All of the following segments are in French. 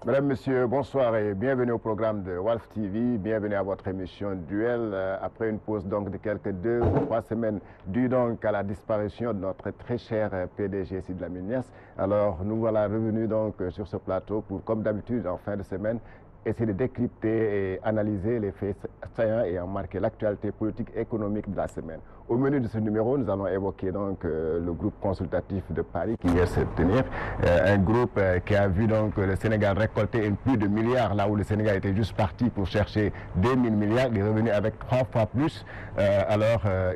Mesdames, Messieurs, bonsoir et bienvenue au programme de Walf TV. Bienvenue à votre émission Duel. Après une pause donc de quelques 2 ou 3 semaines due donc à la disparition de notre très cher PDG Sidy Lamine Niasse. Alors nous voilà revenus donc sur ce plateau pour, comme d'habitude en fin de semaine, essayer de décrypter et analyser les faits saillants et en marquer l'actualité politique et économique de la semaine. Au menu de ce numéro, nous allons évoquer donc le groupe consultatif de Paris qui vient se tenir, un groupe qui a vu donc le Sénégal récolter une plus de milliards là où le Sénégal était juste parti pour chercher 2000 milliards, il est revenu avec 3 fois plus.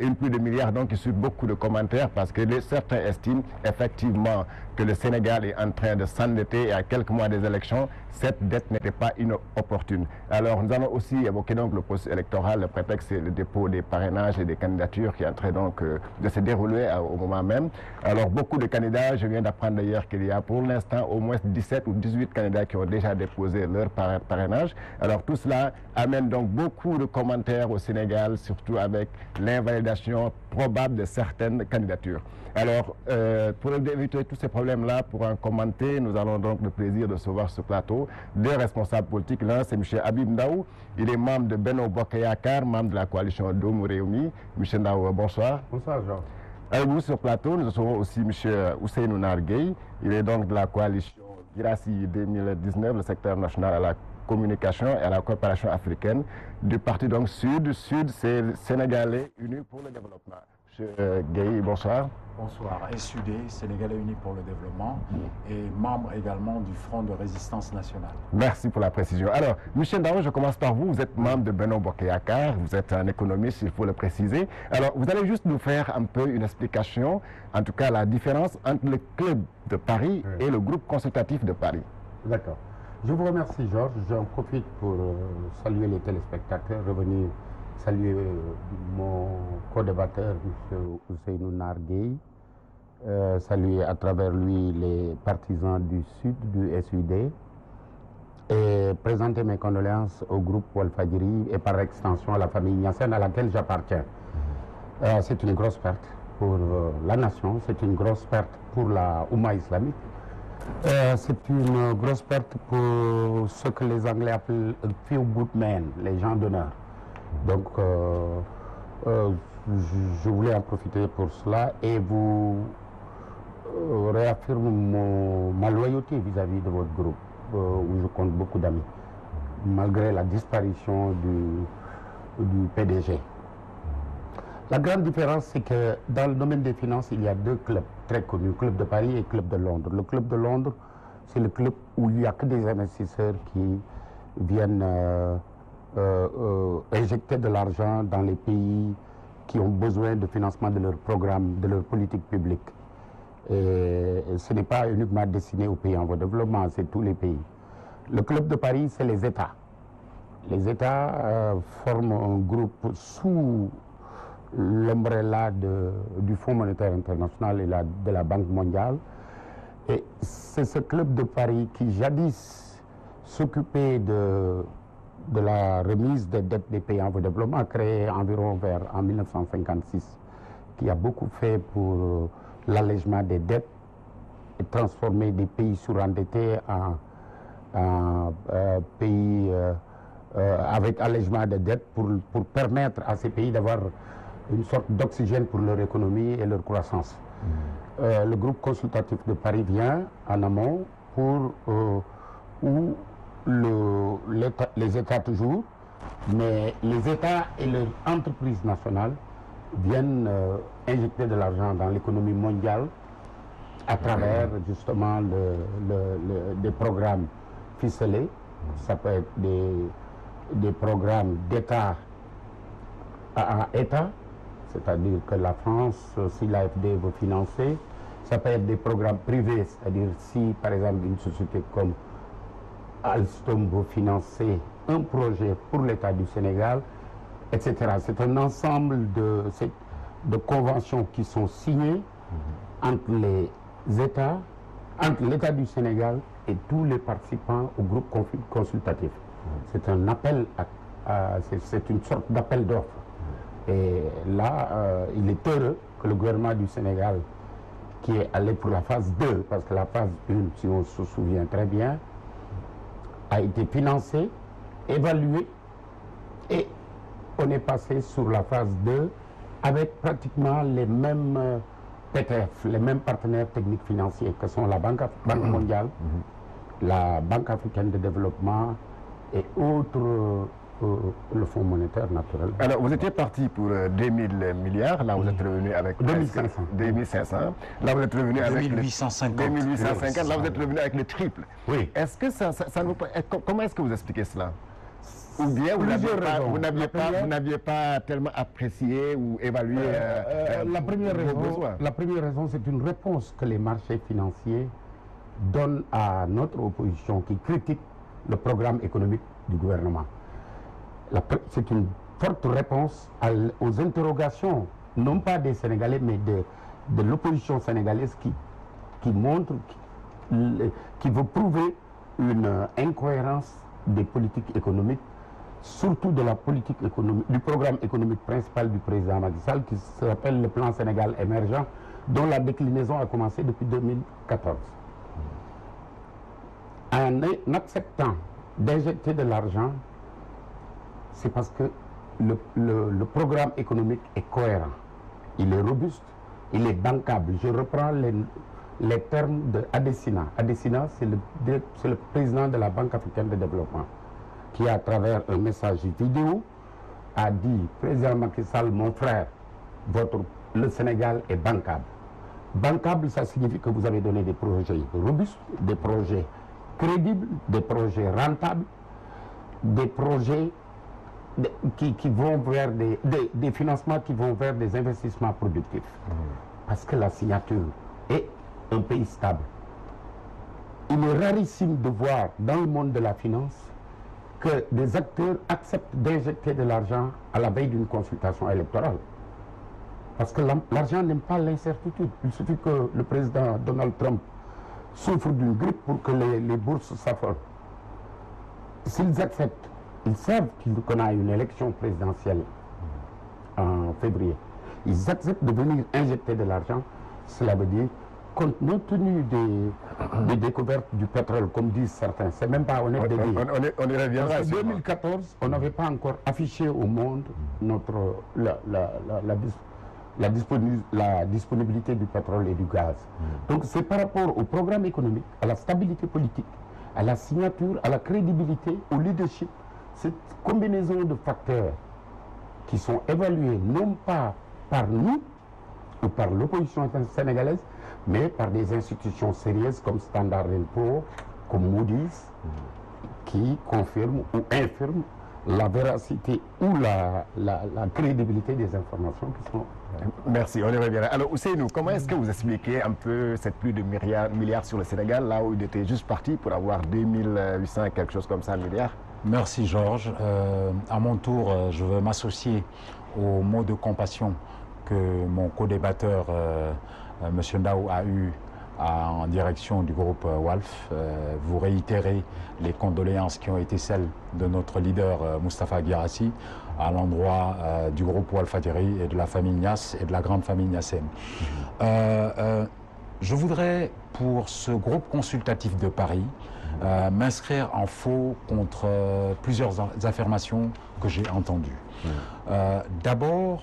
Une plus de milliards donc qui suscite beaucoup de commentaires parce que certains estiment effectivement que le Sénégal est en train de s'endetter et à quelques mois des élections, cette dette n'était pas inopportune. Alors nous allons aussi évoquer donc le processus électoral. Le prétexte c'est le dépôt des parrainages et des candidatures qui est en train donc de se dérouler au moment même. Alors beaucoup de candidats, je viens d'apprendre d'ailleurs qu'il y a pour l'instant au moins 17 ou 18 candidats qui ont déjà déposé leur parrainage. Alors tout cela amène donc beaucoup de commentaires au Sénégal, surtout avec l'invalidation probable de certaines candidatures. Alors, pour éviter tous ces problèmes-là, pour en commenter, nous allons donc le plaisir de recevoir ce plateau deux responsables politiques. L'un, c'est M. Habib Ndaw. Il est membre de Benno Bokk Yakaar, membre de la coalition Doomu Rewmi. M. Ndaw, bonsoir. Bonsoir, Jean. Avec vous sur le plateau, nous recevons aussi M. Ousseynou Nar Gueye. Il est donc de la coalition Guirassy 2019, le secteur national à la communication et à la coopération africaine du parti donc Sud. Sud, c'est Sénégalais Unis pour le développement. M. Gueye, bonsoir. Bonsoir. SUD, Sénégalais Unis pour le développement, et membre également du Front de résistance nationale. Merci pour la précision. Alors, M. Ndaw, je commence par vous. Vous êtes membre de Benno Bokk Yakaar, vous êtes un économiste, il faut le préciser. Alors, vous allez juste nous faire un peu une explication, en tout cas la différence entre le club de Paris et le groupe consultatif de Paris. D'accord. Je vous remercie, Georges. J'en profite pour saluer les téléspectateurs, revenir saluer mon co-débatteur, M. Ousseynou Nar Gueye, saluer à travers lui les partisans du Sud, du SUD, et présenter mes condoléances au groupe Walfadjri et par extension à la famille Niassène à laquelle j'appartiens. C'est une grosse perte pour la nation, c'est une grosse perte pour la Oumma islamique. C'est une grosse perte pour ce que les Anglais appellent feel good men, les gens d'honneur. Donc, je voulais en profiter pour cela et vous réaffirme ma loyauté vis-à-vis de votre groupe, où je compte beaucoup d'amis, malgré la disparition du PDG. La grande différence, c'est que dans le domaine des finances, il y a deux clubs très connus, Club de Paris et Club de Londres. Le Club de Londres, c'est le club où il n'y a que des investisseurs qui viennent injecter de l'argent dans les pays qui ont besoin de financement de leur programme, de leur politique publique. Et ce n'est pas uniquement destiné aux pays en voie de développement, c'est tous les pays. Le Club de Paris, c'est les États. Les États forment un groupe sous l'ombrella du Fonds monétaire international et de la Banque mondiale. Et c'est ce Club de Paris qui jadis s'occupait de la remise des dettes des pays en voie de développement, créé environ en 1956, qui a beaucoup fait pour l'allègement des dettes et transformer des pays surendettés en pays avec allègement des dettes pour permettre à ces pays d'avoir une sorte d'oxygène pour leur économie et leur croissance. Le groupe consultatif de Paris vient en amont pour où les États toujours, mais les États et leurs entreprises nationales viennent injecter de l'argent dans l'économie mondiale à travers justement des programmes ficelés. Ça peut être des programmes d'État à État, c'est-à-dire que la France, si l'AFD veut financer, ça peut être des programmes privés, c'est-à-dire si par exemple une société comme Alstom veut financer un projet pour l'État du Sénégal, etc. C'est un ensemble de conventions qui sont signées entre les États, entre l'État du Sénégal et tous les participants au groupe consultatif. C'est un appel, c'est une sorte d'appel d'offres. Et là, il est heureux que le gouvernement du Sénégal, qui est allé pour la phase 2, parce que la phase 1, si on se souvient très bien, a été financé, évalué, et on est passé sur la phase 2 avec pratiquement les mêmes PTF, les mêmes partenaires techniques financiers que sont la Banque mondiale, la Banque africaine de développement et autres, le Fonds monétaire naturel. Alors, vous étiez parti pour 2000 milliards, là vous êtes revenu avec 2500. Là vous êtes revenu avec 2850. 2850, là vous êtes revenu avec le triple. Oui. Est-ce que ça nous... Comment est-ce que vous expliquez cela? Ou bien vous n'aviez pas tellement apprécié ou évalué la première raison, c'est une réponse que les marchés financiers donnent à notre opposition qui critique le programme économique du gouvernement. C'est une forte réponse aux interrogations, non pas des Sénégalais, mais de l'opposition sénégalaise qui montre, qui veut prouver une incohérence des politiques économiques, surtout de la politique économique, du programme économique principal du président Macky Sall, qui s'appelle le plan Sénégal émergent, dont la déclinaison a commencé depuis 2014. En acceptant d'injecter de l'argent, c'est parce que le programme économique est cohérent, il est robuste, il est bancable. Je reprends les termes de Adesina. Adesina, c'est le président de la Banque africaine de développement, qui, à travers un message vidéo, a dit: Président Macky Sall, mon frère, le Sénégal est bancable. Bancable, ça signifie que vous avez donné des projets robustes, des projets crédibles, des projets rentables, des projets qui vont vers des financements qui vont vers des investissements productifs. Parce que la signature est un pays stable. Il est rarissime de voir dans le monde de la finance que des acteurs acceptent d'injecter de l'argent à la veille d'une consultation électorale. Parce que l'argent n'aime pas l'incertitude. Il suffit que le président Donald Trump souffre d'une grippe pour que les bourses s'affolent. S'ils acceptent, ils savent qu'on a une élection présidentielle en février. Ils acceptent de venir injecter de l'argent. Cela veut dire, compte tenu des découvertes du pétrole, comme disent certains, c'est même pas honnête de dire. On y reviendra. En 2014, on n'avait pas encore affiché au monde la disponibilité du pétrole et du gaz. Donc c'est par rapport au programme économique, à la stabilité politique, à la signature, à la crédibilité, au leadership, cette combinaison de facteurs qui sont évalués non pas par nous ou par l'opposition sénégalaise, mais par des institutions sérieuses comme Standard & Poor's, comme Moody's, qui confirment ou infirment la véracité ou la crédibilité des informations qui sont... Merci, on y reviendra. Alors Ousseynou, comment est-ce que vous expliquez un peu cette pluie de milliards sur le Sénégal, là où il était juste parti pour avoir 2800, quelque chose comme ça, milliards? Merci Georges. À mon tour, je veux m'associer aux mots de compassion que mon co-débatteur, M. Ndao, a eu en direction du groupe WALF. Vous réitérez les condoléances qui ont été celles de notre leader Moustapha Guirassy à l'endroit du groupe Walfadjri et de la famille Niasse et de la grande famille niassène. Je voudrais, pour ce groupe consultatif de Paris, m'inscrire en faux contre plusieurs affirmations que j'ai entendues. D'abord,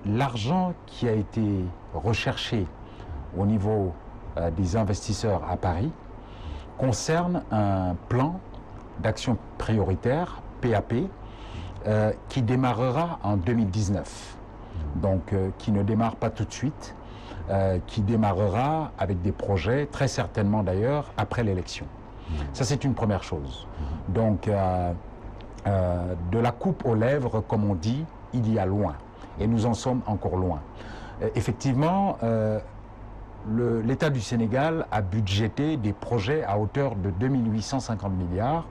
l'argent qui a été recherché au niveau des investisseurs à Paris concerne un plan d'action prioritaire, PAP, qui démarrera en 2019. Donc, qui ne démarre pas tout de suite, qui démarrera avec des projets, très certainement d'ailleurs, après l'élection. Ça, c'est une première chose. Donc, de la coupe aux lèvres, comme on dit, il y a loin. Et nous en sommes encore loin. Effectivement, l'État du Sénégal a budgété des projets à hauteur de 2850 milliards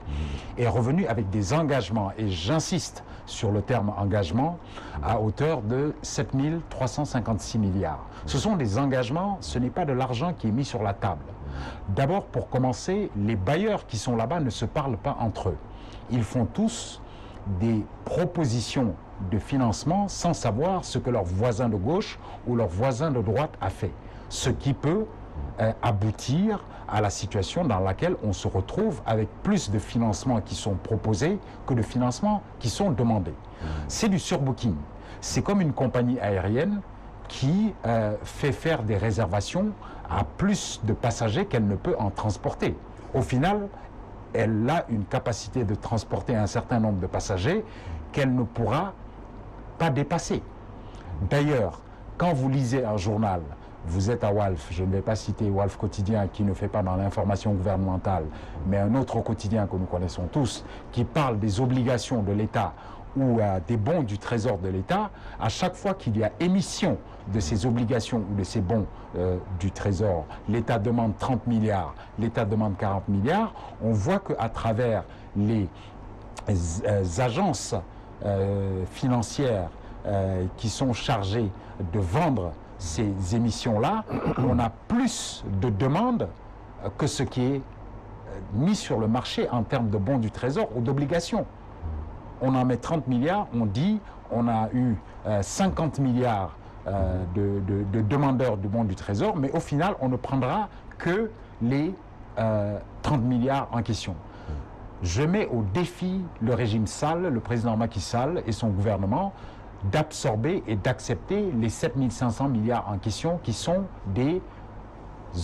et est revenu avec des engagements, et j'insiste sur le terme engagement, à hauteur de 7356 milliards. Ce sont des engagements, ce n'est pas de l'argent qui est mis sur la table. D'abord, pour commencer, les bailleurs qui sont là-bas ne se parlent pas entre eux. Ils font tous des propositions de financement sans savoir ce que leur voisin de gauche ou leur voisin de droite a fait. Ce qui peut aboutir à la situation dans laquelle on se retrouve avec plus de financements qui sont proposés que de financements qui sont demandés. C'est du surbooking. C'est comme une compagnie aérienne qui fait faire des réservations à plus de passagers qu'elle ne peut en transporter. Au final, elle a une capacité de transporter un certain nombre de passagers qu'elle ne pourra pas dépasser. D'ailleurs, quand vous lisez un journal, vous êtes à Walf, je ne vais pas citer Walf Quotidien qui ne fait pas dans l'information gouvernementale, mais un autre quotidien que nous connaissons tous, qui parle des obligations de l'État ou des bons du Trésor de l'État, à chaque fois qu'il y a émission de ces obligations ou de ces bons du Trésor, l'État demande 30 milliards, l'État demande 40 milliards, on voit qu'à travers les agences financières qui sont chargées de vendre ces émissions-là, on a plus de demandes que ce qui est mis sur le marché en termes de bons du Trésor ou d'obligations. On en met 30 milliards, on dit on a eu 50 milliards de demandeurs du bon du Trésor, mais au final, on ne prendra que les 30 milliards en question. Je mets au défi le régime Sall, le président Macky Sall et son gouvernement, d'absorber et d'accepter les 7500 milliards en question qui sont des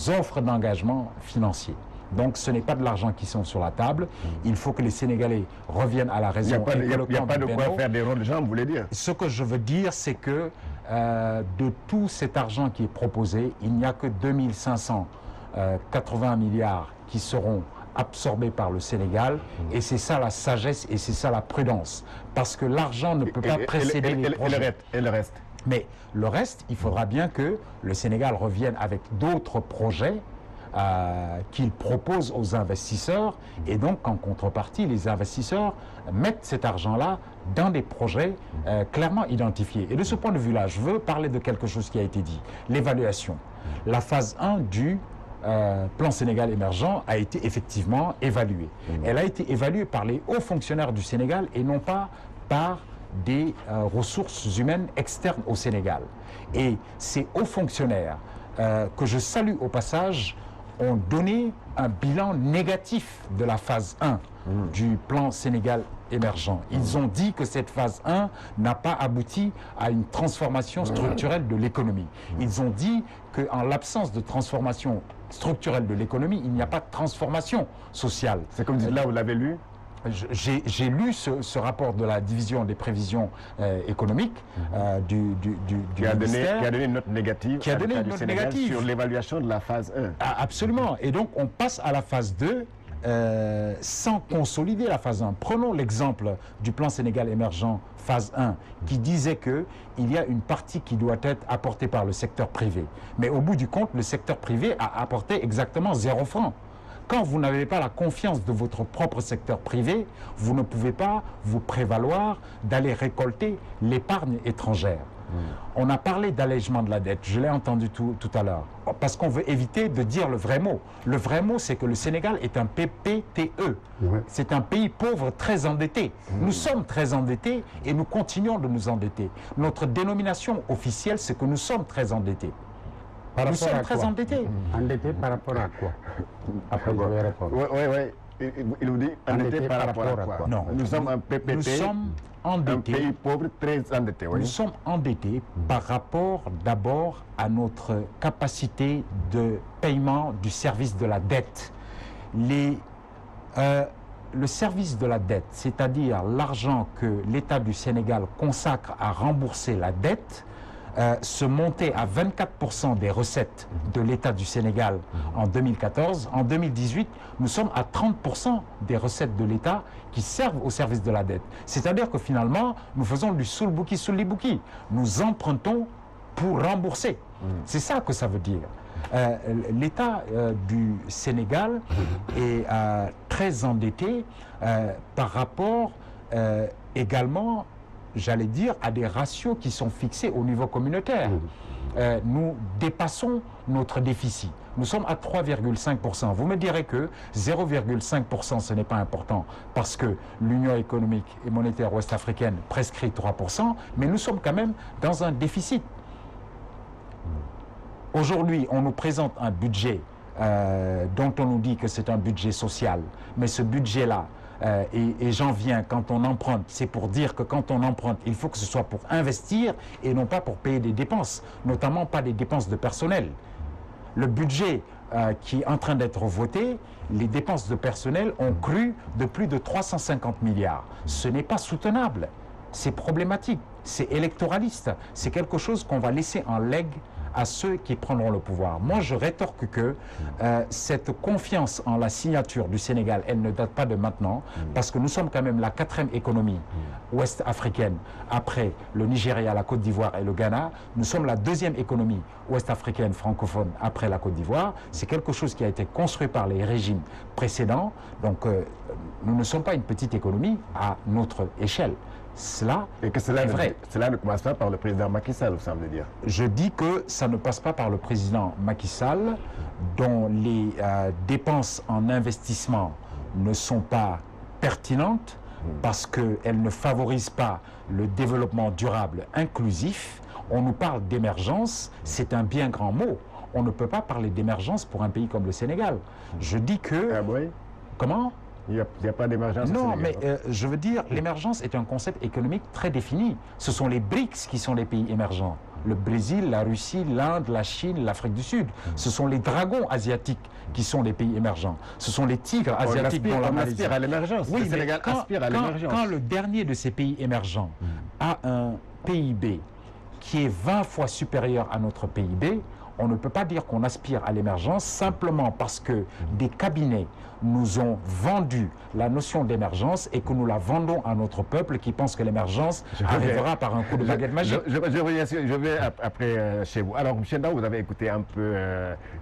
offres d'engagement financiers. Donc ce n'est pas de l'argent qui sont sur la table. Il faut que les Sénégalais reviennent à la raison. Il n'y a pas de quoi faire des ronds de jambes, vous voulez dire? Ce que je veux dire, c'est que de tout cet argent qui est proposé, il n'y a que 2580 milliards qui seront absorbés par le Sénégal, et c'est ça la sagesse et c'est ça la prudence, parce que l'argent ne peut pas précéder les projets. Et le reste? Mais le reste, il faudra bien que le Sénégal revienne avec d'autres projets qu'il propose aux investisseurs, et donc en contrepartie, les investisseurs mettent cet argent-là dans des projets clairement identifiés. Et de ce point de vue-là, je veux parler de quelque chose qui a été dit, l'évaluation. La phase 1 du plan Sénégal émergent a été effectivement évaluée. Elle a été évaluée par les hauts fonctionnaires du Sénégal et non pas par des ressources humaines externes au Sénégal. Et ces hauts fonctionnaires, que je salue au passage, ont donné un bilan négatif de la phase 1 du plan Sénégal émergent. Ils ont dit que cette phase 1 n'a pas abouti à une transformation structurelle de l'économie. Ils ont dit qu'en l'absence de transformation structurelle de l'économie, il n'y a pas de transformation sociale. C'est comme là, vous l'avez lu? J'ai lu ce rapport de la division des prévisions économiques du ministère. Qui a donné une note négative, qui a donné une note négative sur l'évaluation de la phase 1. Absolument. Et donc, on passe à la phase 2 sans consolider la phase 1. Prenons l'exemple du plan Sénégal émergent phase 1 qui disait qu'il y a une partie qui doit être apportée par le secteur privé. Mais au bout du compte, le secteur privé a apporté exactement 0 franc. Quand vous n'avez pas la confiance de votre propre secteur privé, vous ne pouvez pas vous prévaloir d'aller récolter l'épargne étrangère. On a parlé d'allègement de la dette, je l'ai entendu tout à l'heure, parce qu'on veut éviter de dire le vrai mot. Le vrai mot, c'est que le Sénégal est un PPTE. C'est un pays pauvre très endetté. Nous sommes très endettés et nous continuons de nous endetter. Notre dénomination officielle, c'est que nous sommes très endettés. Nous sommes très endettés. Endettés par rapport à quoi? Après, je vais répondre. Oui. Il vous dit endetté par rapport à quoi? Non. Nous sommes un PPT, nous sommes endettés, un pays pauvre très endetté. Oui. Nous sommes endettés par rapport d'abord à notre capacité de paiement du service de la dette. Le service de la dette, c'est-à-dire l'argent que l'État du Sénégal consacre à rembourser la dette, se montait à 24% des recettes de l'État du Sénégal en 2014. En 2018, nous sommes à 30% des recettes de l'État qui servent au service de la dette. C'est-à-dire que finalement, nous faisons du soulbouki soulibouki. Nous empruntons pour rembourser. C'est ça que ça veut dire. L'État du Sénégal est très endetté par rapport également, j'allais dire, à des ratios qui sont fixés au niveau communautaire. Nous dépassons notre déficit. Nous sommes à 3,5%. Vous me direz que 0,5% ce n'est pas important parce que l'Union économique et monétaire ouest-africaine prescrit 3%, mais nous sommes quand même dans un déficit. Aujourd'hui, on nous présente un budget dont on nous dit que c'est un budget social, mais ce budget-là, et j'en viens, quand on emprunte, c'est pour dire que quand on emprunte, il faut que ce soit pour investir et non pas pour payer des dépenses, notamment pas des dépenses de personnel. Le budget qui est en train d'être voté, les dépenses de personnel ont cru de plus de 350 milliards. Ce n'est pas soutenable, c'est problématique, c'est électoraliste, c'est quelque chose qu'on va laisser en legs à ceux qui prendront le pouvoir. Moi, je rétorque que cette confiance en la signature du Sénégal, elle ne date pas de maintenant, parce que nous sommes quand même la 4e économie ouest africaine, après le Nigeria, la Côte d'Ivoire et le Ghana. Nous sommes la 2e économie ouest africaine francophone après la Côte d'Ivoire. C'est quelque chose qui a été construit par les régimes précédents. Donc, nous ne sommes pas une petite économie à notre échelle. Cela et que cela ne commence pas par le président Macky Sall, vous semblez dire. Je dis que ça ne passe pas par le président Macky Sall, dont les dépenses en investissement ne sont pas pertinentes parce qu'elles ne favorisent pas le développement durable inclusif. On nous parle d'émergence, c'est un bien grand mot. On ne peut pas parler d'émergence pour un pays comme le Sénégal. Je dis que... Ah oui? Comment? Il n'y a pas d'émergence. Non, mais je veux dire, l'émergence est un concept économique très défini. Ce sont les BRICS qui sont les pays émergents. Le Brésil, la Russie, l'Inde, la Chine, l'Afrique du Sud. Ce sont les dragons asiatiques qui sont les pays émergents. Ce sont les tigres asiatiques dont la Malaisie. On aspire à l'émergence. Oui, le Sénégal aspire à l'émergence. Quand le dernier de ces pays émergents a un PIB qui est 20 fois supérieur à notre PIB, on ne peut pas dire qu'on aspire à l'émergence simplement parce que des cabinets nous ont vendu la notion d'émergence et que nous la vendons à notre peuple qui pense que l'émergence arrivera par un coup de baguette magique. Je vais après chez vous. Alors, M. Ndao, vous avez écouté un peu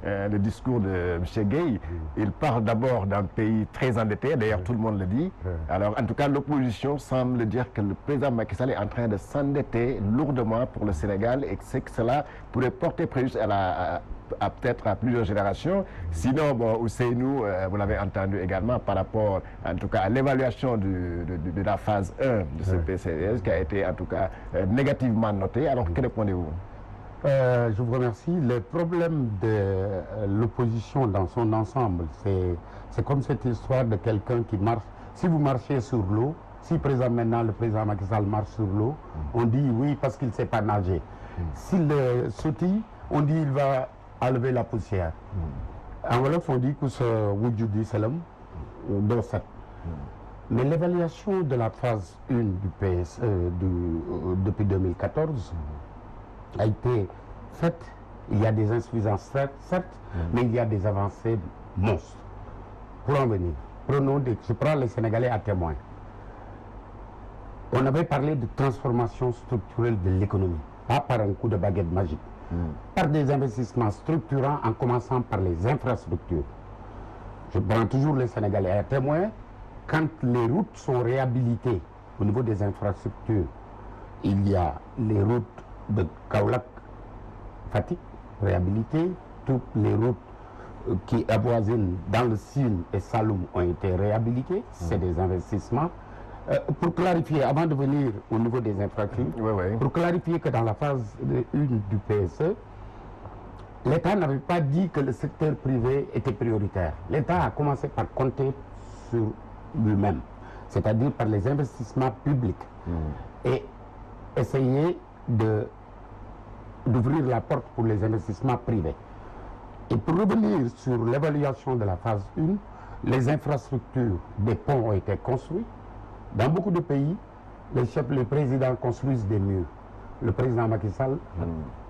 le discours de M. Gueye. Il parle d'abord d'un pays très endetté, d'ailleurs tout le monde le dit. Alors, en tout cas, l'opposition semble dire que le président Macky Sall est en train de s'endetter lourdement pour le Sénégal et que cela pourrait porter préjudice peut-être à plusieurs générations. Sinon, bon, Ousseynou, vous l'avez entendu également par rapport, en tout cas, à l'évaluation de la phase 1 de ce PCS qui a été, en tout cas, négativement notée. Alors, que répondez-vous? Je vous remercie. Le problème de l'opposition dans son ensemble, c'est comme cette histoire de quelqu'un qui marche. Si vous marchez sur l'eau, si maintenant le président Macky Sall marche sur l'eau, on dit oui parce qu'il ne sait pas nager. S'il sautille, on dit il va enlever la poussière. En Wolof, on dit que c'est Wujudi Salam, Dorset. Mais l'évaluation de la phase 1 du PSE depuis 2014 a été faite. Il y a des insuffisances, certes, mais il y a des avancées monstres. Pour en venir, je prends les Sénégalais à témoin. On avait parlé de transformation structurelle de l'économie, pas par un coup de baguette magique. Par des investissements structurants en commençant par les infrastructures. Je prends toujours les Sénégalais à témoin. Quand les routes sont réhabilitées au niveau des infrastructures, il y a les routes de Kaolack, Fatick réhabilitées, toutes les routes qui avoisinent dans le Sine et Saloum ont été réhabilitées. C'est des investissements. Pour clarifier, avant de venir au niveau des infrastructures, pour clarifier que dans la phase 1 du PSE, l'État n'avait pas dit que le secteur privé était prioritaire. L'État a commencé par compter sur lui-même, c'est-à-dire par les investissements publics, et essayer d'ouvrir la porte pour les investissements privés. Et pour revenir sur l'évaluation de la phase 1, les infrastructures des ponts ont été construits. Dans beaucoup de pays, les présidents construisent des murs. Le président Macky Sall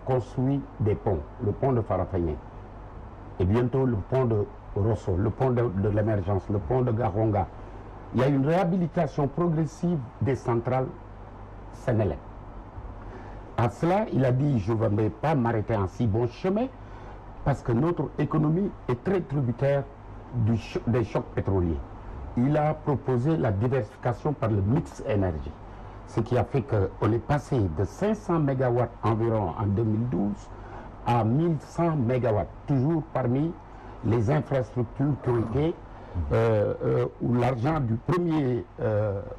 construit des ponts. Le pont de Farafenni. Et bientôt le pont de Rosso, le pont de l'émergence, le pont de Garonga. Il y a une réhabilitation progressive des centrales Sénélec. À cela, il a dit, je ne vais pas m'arrêter en si bon chemin parce que notre économie est très tributaire des chocs pétroliers. Il a proposé la diversification par le mix énergie, ce qui a fait qu'on est passé de 500 MW environ en 2012 à 1100 MW, toujours parmi les infrastructures qui ont été où l'argent du premier,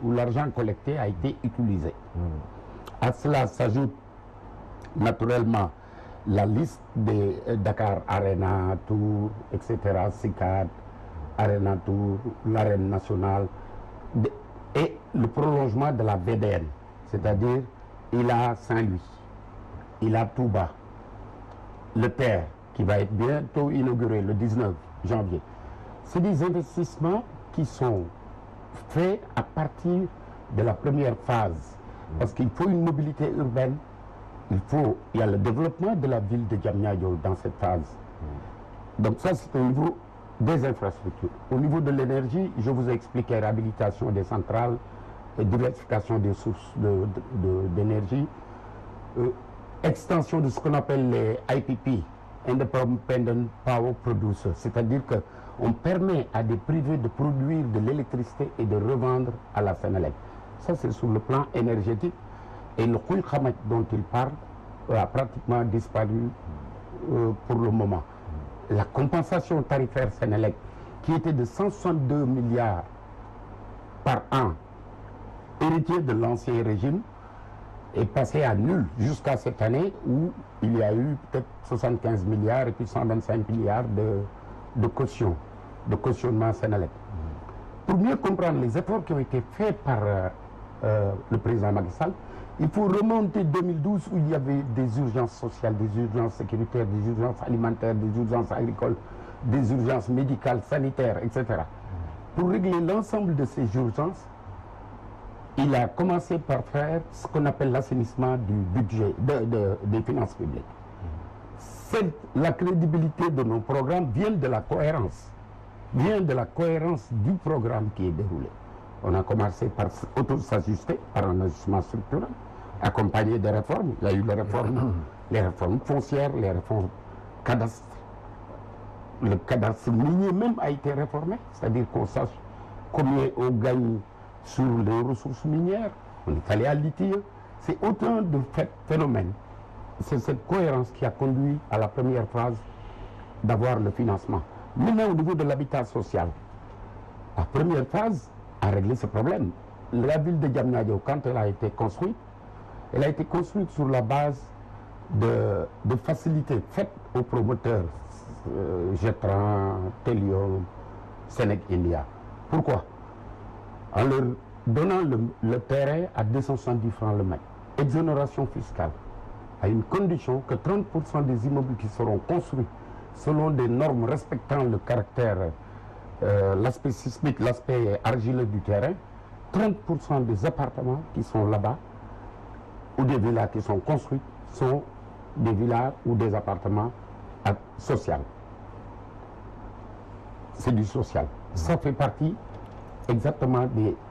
où l'argent collecté a été utilisé. À cela s'ajoute naturellement la liste des Dakar Arena, Tour, etc., CICAD, Arena Tour, l'Arène nationale, et le prolongement de la VDN, c'est-à-dire il a Saint-Louis, il a Touba, le Terre, qui va être bientôt inauguré le 19 janvier. C'est des investissements qui sont faits à partir de la première phase, parce qu'il faut une mobilité urbaine, il y a le développement de la ville de Diamniadio dans cette phase. Donc ça, c'est au niveau des infrastructures. Au niveau de l'énergie, je vous ai expliqué réhabilitation des centrales, diversification des sources d'énergie, extension de ce qu'on appelle les IPP, Independent Power Producers, c'est-à-dire qu'on permet à des privés de produire de l'électricité et de revendre à la Sénélec. Ça, c'est sur le plan énergétique. Et le Khouy Khamet dont il parle a pratiquement disparu pour le moment. La compensation tarifaire Sénélec, qui était de 162 milliards par an, héritier de l'ancien régime, est passée à nul jusqu'à cette année où il y a eu peut-être 75 milliards et puis 125 milliards de cautionnement Sénélec. Pour mieux comprendre les efforts qui ont été faits par le président Macky Sall, il faut remonter 2012 où il y avait des urgences sociales, des urgences sécuritaires, des urgences alimentaires, des urgences agricoles, des urgences médicales, sanitaires, etc. Pour régler l'ensemble de ces urgences, il a commencé par faire ce qu'on appelle l'assainissement du budget, des finances publiques. La crédibilité de nos programmes vient de la cohérence, du programme qui est déroulé. On a commencé par s'ajuster, par un ajustement structurel, accompagné des réformes. Il y a eu les réformes foncières, les réformes cadastres. Le cadastre minier même a été réformé, c'est-à-dire qu'on sache combien on gagne sur les ressources minières. On est allé à l'ITIE. C'est autant de phénomènes. C'est cette cohérence qui a conduit à la première phase d'avoir le financement. Maintenant, au niveau de l'habitat social, la première phase a réglé ce problème. La ville de Diamniadio, quand elle a été construite sur la base de facilités faites aux promoteurs Jetran, Telium, Senec India. Pourquoi? En leur donnant le terrain à 270 francs le mètre. Exonération fiscale, à une condition que 30% des immeubles qui seront construits selon des normes respectant le caractère, l'aspect sismique, l'aspect argileux du terrain, 30% des appartements qui sont là-bas, ou des villas qui sont construites, sont des villas ou des appartements sociaux. C'est du social. Ça fait partie exactement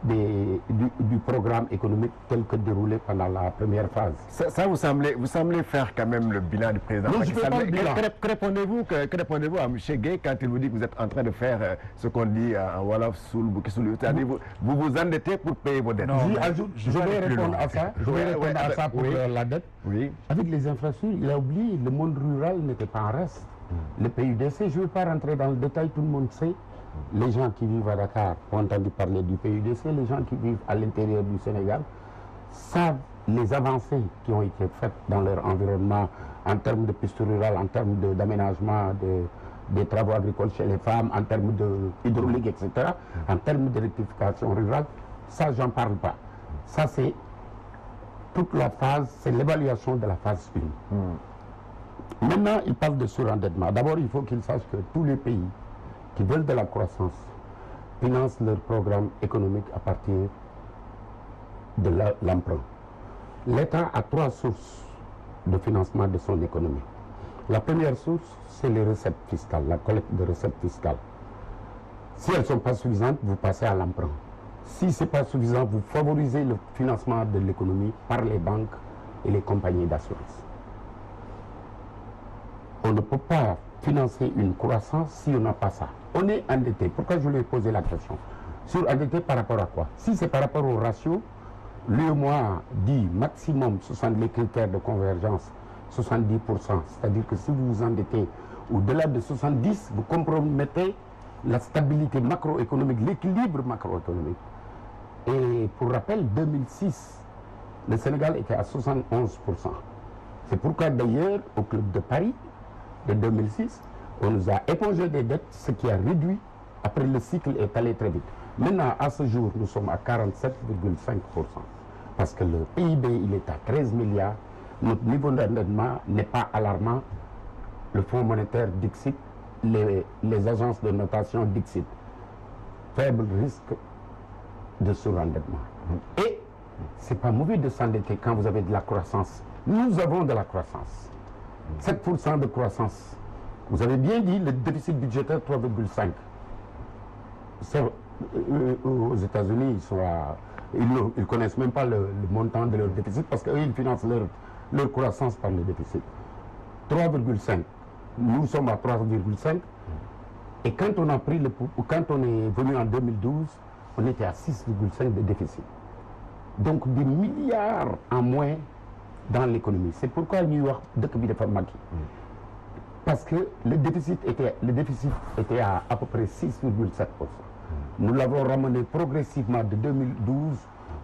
du programme économique tel que déroulé pendant la première phase. Ça vous semblez faire quand même le bilan du président. Non, je fais pas le bilan. Que répondez-vous à M. Gueye quand il vous dit que vous êtes en train de faire ce qu'on dit en Wolof sous le bouquet sous le... C'est-à-dire vous vous endettez pour payer vos dettes. Je vais répondre à ça. Je vais répondre à ça pour la dette. Oui. Avec les infrastructures, il a oublié, le monde rural n'était pas en reste. Le PUDC, je ne vais pas rentrer dans le détail, tout le monde sait. Les gens qui vivent à Dakar ont entendu parler du PUDC, les gens qui vivent à l'intérieur du Sénégal savent les avancées qui ont été faites dans leur environnement en termes de piste rurale, en termes d'aménagement des travaux agricoles chez les femmes, en termes d'hydraulique, etc., en termes de rectification rurale. Ça, j'en parle pas. Ça, c'est toute la phase, c'est l'évaluation de la phase 1. Maintenant, il parle de surendettement. D'abord, il faut qu'il sache que tous les pays qui veulent de la croissance financent leur programme économique à partir de l'emprunt. L'État a 3 sources de financement de son économie. La première source, c'est les recettes fiscales, la collecte de recettes fiscales. Si elles ne sont pas suffisantes, vous passez à l'emprunt. Si ce n'est pas suffisant, vous favorisez le financement de l'économie par les banques et les compagnies d'assurance. On ne peut pas financer une croissance si on n'a pas ça. On est endetté. Pourquoi je lui ai posé la question? Surendetté par rapport à quoi? Si c'est par rapport au ratio, l'UEMOA dit maximum 60, les critères de convergence, 70%. C'est-à-dire que si vous vous endettez au-delà de 70, vous compromettez la stabilité macroéconomique, l'équilibre macroéconomique. Et pour rappel, 2006, le Sénégal était à 71%. C'est pourquoi d'ailleurs, au Club de Paris de 2006, on nous a épongé des dettes, ce qui a réduit. Après, le cycle est allé très vite. Maintenant, à ce jour, nous sommes à 47,5%. Parce que le PIB, il est à 13 milliards. Notre niveau d'endettement n'est pas alarmant. Le Fonds monétaire Dixit, les agences de notation Dixit. Faible risque de surendettement. Et ce n'est pas mauvais de s'endetter quand vous avez de la croissance. Nous avons de la croissance. 7% de croissance. Vous avez bien dit, le déficit budgétaire 3,5. Aux États-Unis, ils ne connaissent même pas le montant de leur déficit parce qu'eux, ils financent leur croissance par le déficit. 3,5. Nous sommes à 3,5. Et quand on a pris quand on est venu en 2012, on était à 6,5 de déficit. Donc des milliards en moins dans l'économie. C'est pourquoi New York, depuis de Famaki. Parce que le déficit était à peu près 6,7%. Nous l'avons ramené progressivement de 2012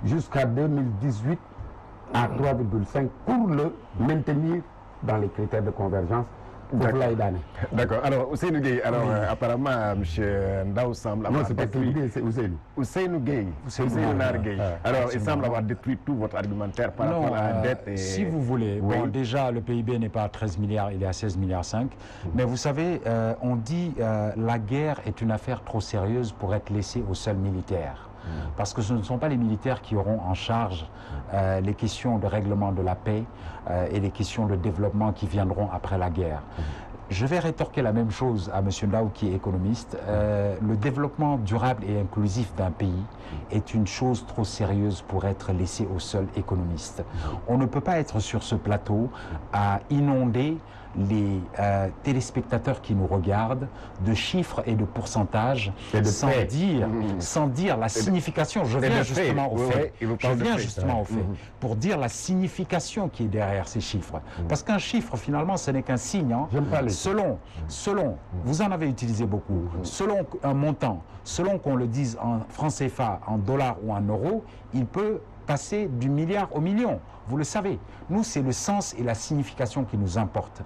jusqu'à 2018 à 3,5 pour le maintenir dans les critères de convergence. D'accord. Alors, Ousseynou Gueye, apparemment, M. Ndao semble avoir... Non, c'est pas Gueye, c'est Ousseynou. Ousseynou Gueye. Ousseynou Nar Gueye. Alors, il semble avoir détruit tout votre argumentaire par rapport à la dette. Et... Si vous voulez, bon, déjà, le PIB n'est pas à 13 milliards, il est à 16,5 milliards. Mais vous savez, on dit la guerre est une affaire trop sérieuse pour être laissée aux seuls militaires. Parce que ce ne sont pas les militaires qui auront en charge les questions de règlement de la paix et les questions de développement qui viendront après la guerre. Je vais rétorquer la même chose à M. Ndao qui est économiste. Le développement durable et inclusif d'un pays est une chose trop sérieuse pour être laissée aux seuls économistes. On ne peut pas être sur ce plateau à inonder les téléspectateurs qui nous regardent de chiffres et de pourcentages sans dire la signification. Je viens justement au fait. Je viens justement au fait pour dire la signification qui est derrière ces chiffres. Parce qu'un chiffre, finalement, ce n'est qu'un signe. Hein. Selon, vous en avez utilisé beaucoup, selon un montant, selon qu'on le dise en francs CFA, en dollars ou en euros, il peut passer du milliard au million. Vous le savez, nous, c'est le sens et la signification qui nous importent.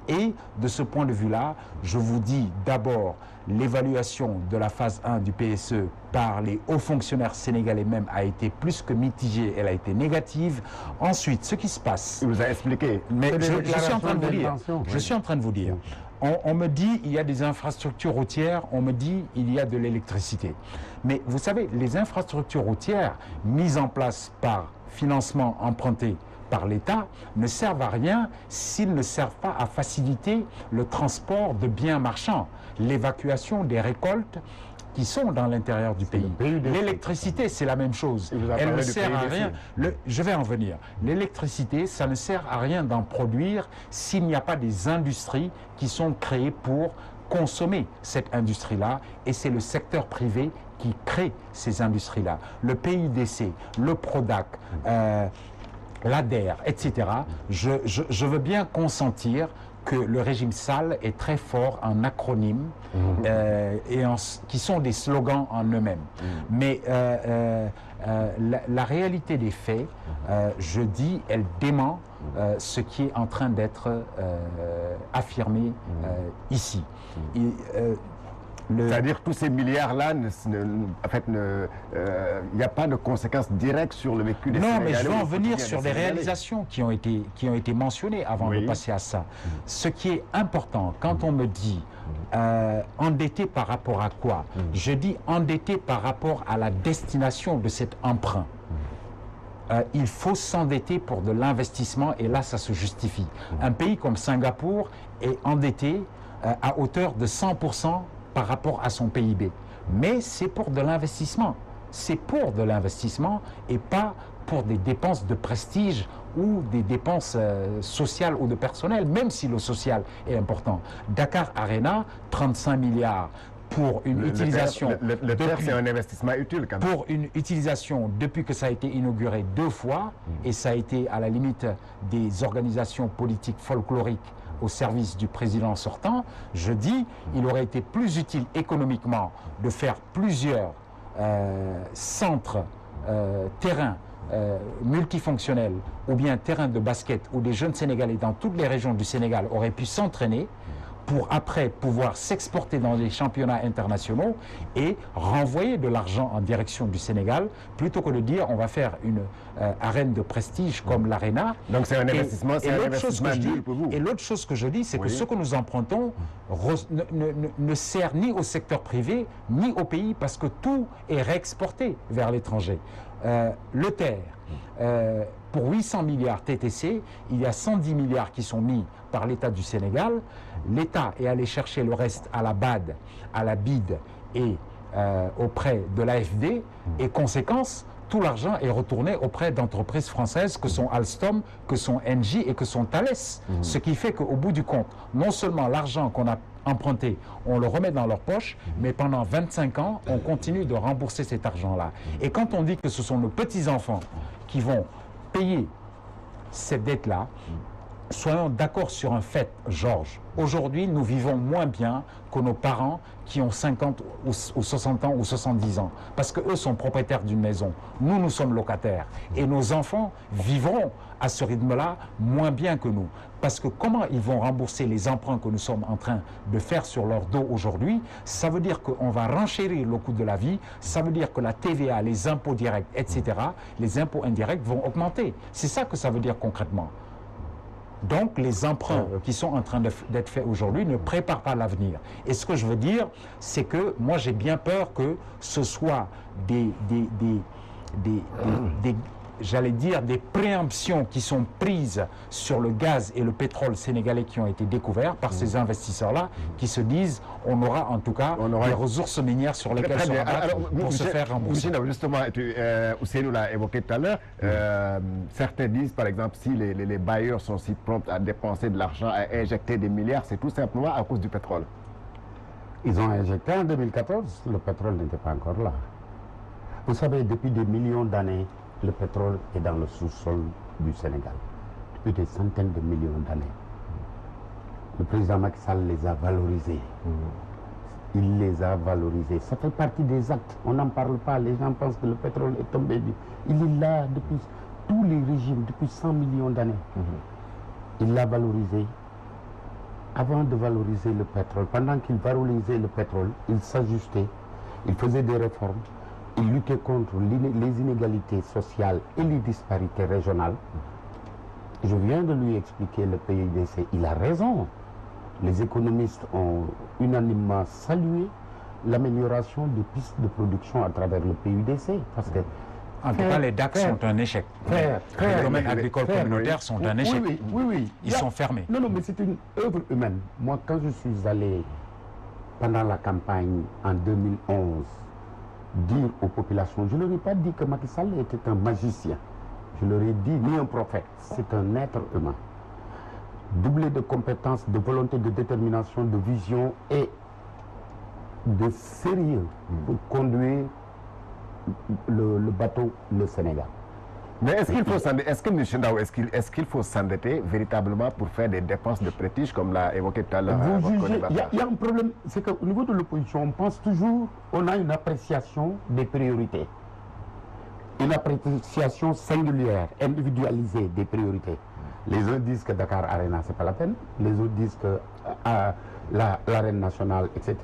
Et de ce point de vue-là, je vous dis d'abord, l'évaluation de la phase 1 du PSE par les hauts fonctionnaires sénégalais même a été plus que mitigée, elle a été négative. Ensuite, ce qui se passe... Il vous a expliqué. Mais je suis en train de vous dire. Je suis en train de vous dire. On me dit il y a des infrastructures routières, on me dit il y a de l'électricité. Mais vous savez, les infrastructures routières mises en place par financement emprunté par l'État ne servent à rien s'ils ne servent pas à faciliter le transport de biens marchands, l'évacuation des récoltes qui sont dans l'intérieur du pays. L'électricité, c'est la même chose. Elle ne sert à rien. Je vais en venir. L'électricité, ça ne sert à rien d'en produire s'il n'y a pas des industries qui sont créées pour consommer cette industrie-là. Et c'est le secteur privé qui crée ces industries-là. Le PIDC, le PRODAC, l'ADER, etc. Je veux bien consentir que le régime sale est très fort en acronymes qui sont des slogans en eux-mêmes. Mais la réalité des faits, je dis, elle dément ce qui est en train d'être affirmé ici. C'est-à-dire que tous ces milliards-là, en fait, il n'y a pas de conséquences directes sur le vécu des Sénégalais. Non, mais je veux en venir sur des réalisations qui ont été mentionnées avant de passer à ça. Ce qui est important, quand on me dit endetté par rapport à quoi, je dis endetté par rapport à la destination de cet emprunt. Il faut s'endetter pour de l'investissement et là, ça se justifie. Un pays comme Singapour est endetté à hauteur de 100% par rapport à son PIB. Mais c'est pour de l'investissement. C'est pour de l'investissement et pas pour des dépenses de prestige ou des dépenses sociales ou de personnel, même si le social est important. Dakar Arena, 35 milliards pour une utilisation... Le terre, c'est un investissement utile quand même. Pour une utilisation depuis que ça a été inauguré 2 fois, et ça a été à la limite des organisations politiques folkloriques au service du président sortant, je dis, il aurait été plus utile économiquement de faire plusieurs centres terrain multifonctionnel ou bien terrain de basket où des jeunes Sénégalais dans toutes les régions du Sénégal auraient pu s'entraîner pour après pouvoir s'exporter dans les championnats internationaux et renvoyer de l'argent en direction du Sénégal, plutôt que de dire on va faire une arène de prestige comme l'Arena. Donc c'est un investissement, c'est un investissement nul pour vous. Et l'autre chose que je dis, c'est que ce que nous empruntons ne sert ni au secteur privé, ni au pays, parce que tout est réexporté vers l'étranger. Le TER, pour 800 milliards TTC, il y a 110 milliards qui sont mis par l'État du Sénégal. L'État est allé chercher le reste à la BAD, à la BID et auprès de l'AFD. Et conséquence, tout l'argent est retourné auprès d'entreprises françaises que sont Alstom, que sont Engie et que sont Thales. Ce qui fait qu'au bout du compte, non seulement l'argent qu'on a emprunté, on le remet dans leur poche, mais pendant 25 ans, on continue de rembourser cet argent-là. Et quand on dit que ce sont nos petits-enfants qui vont payer cette dette-là, soyons d'accord sur un fait, Georges. Aujourd'hui, nous vivons moins bien que nos parents qui ont 50 ou 60 ans ou 70 ans. Parce qu'eux sont propriétaires d'une maison. Nous, nous sommes locataires. Et nos enfants vivront à ce rythme-là moins bien que nous. Parce que comment ils vont rembourser les emprunts que nous sommes en train de faire sur leur dos aujourd'hui? Ça veut dire qu'on va renchérir le coût de la vie. Ça veut dire que la TVA, les impôts directs, etc., les impôts indirects vont augmenter. C'est ça que ça veut dire concrètement. Donc, les emprunts qui sont en train d'être faits aujourd'hui ne préparent pas l'avenir. Et ce que je veux dire, c'est que moi, j'ai bien peur que ce soit j'allais dire, des préemptions qui sont prises sur le gaz et le pétrole sénégalais qui ont été découverts par ces investisseurs-là, qui se disent, on aura en tout cas des ressources minières sur lesquelles se rabattre pour se faire rembourser. Justement, Ousseynou l'a évoqué tout à l'heure, certains disent, par exemple, si les bailleurs sont si prompts à dépenser de l'argent, à injecter des milliards, c'est tout simplement à cause du pétrole. Ils ont injecté en 2014, le pétrole n'était pas encore là. Vous savez, depuis des millions d'années, le pétrole est dans le sous-sol du Sénégal, depuis des centaines de millions d'années. Le président Macky Sall les a valorisés. Il les a valorisés. Ça fait partie des actes. On n'en parle pas. Les gens pensent que le pétrole est tombé. Il est là depuis tous les régimes, depuis 100 millions d'années. Il l'a valorisé. Avant de valoriser le pétrole, pendant qu'il valorisait le pétrole, il s'ajustait, il faisait des réformes. Il luttait contre les inégalités sociales et les disparités régionales. Je viens de lui expliquer le PUDC. Il a raison. Les économistes ont unanimement salué l'amélioration des pistes de production à travers le PUDC. Parce que en tout cas, les DAC sont un échec. Les domaines agricoles communautaires sont un échec. Oui. Ils sont fermés. Non, mais c'est une œuvre humaine. Moi, quand je suis allé pendant la campagne en 2011, dire aux populations, je ne leur ai pas dit que Macky Sall était un magicien. Je leur ai dit, ni un prophète, c'est un être humain. Doublé de compétences, de volonté, de détermination, de vision et de sérieux pour conduire le bateau, le Sénégal. Mais est-ce qu'il faut s'endetter, est-ce qu'il faut s'endetter véritablement pour faire des dépenses de prestige, comme l'a évoqué tout à l'heure? Il y a un problème, c'est qu'au niveau de l'opposition, on pense toujours, on a une appréciation des priorités. Une appréciation singulière, individualisée des priorités. Les uns disent que Dakar Arena, c'est pas la peine. Les autres disent que l'arène nationale, etc.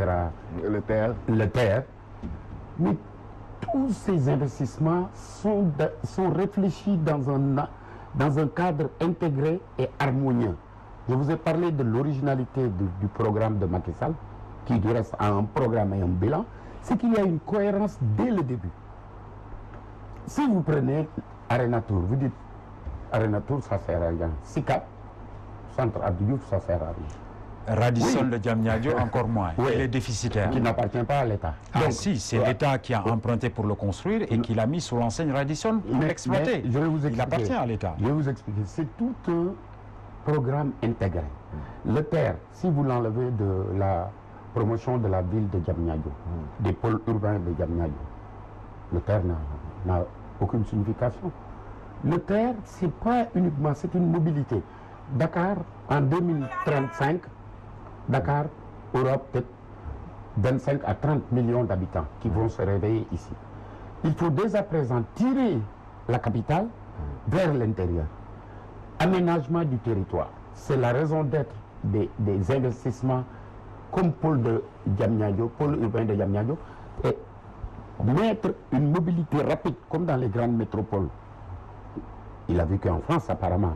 Le TER. Mais tous ces investissements sont réfléchis dans un cadre intégré et harmonieux. Je vous ai parlé de l'originalité du programme de Macky Sall, qui du reste a un programme et un bilan. C'est qu'il y a une cohérence dès le début. Si vous prenez Arena Tour, vous dites Arena Tour, ça sert à rien. SICAP, Centre Abdou Diouf, ça sert à rien. Radisson de Diamniadio, encore moins. Il est déficitaire. Qui n'appartient pas à l'État. Ah si, c'est l'État qui a emprunté pour le construire et qui l'a mis sous l'enseigne Radisson pour l'exploiter. Il appartient à l'État. Je vais vous expliquer. C'est tout un programme intégré. Le TER, si vous l'enlevez de la promotion de la ville de Diamniadio, des pôles urbains de Diamniadio, le TER n'a aucune signification. Le TER, c'est pas uniquement, c'est une mobilité. Dakar, en 2035, Dakar aura peut-être 25 à 30 millions d'habitants qui vont se réveiller ici. Il faut dès à présent tirer la capitale vers l'intérieur. Aménagement du territoire. C'est la raison d'être des investissements comme pôle de Diamniadio, pôle urbain de Diamniadio, et mettre une mobilité rapide comme dans les grandes métropoles. Il a vécu en France apparemment,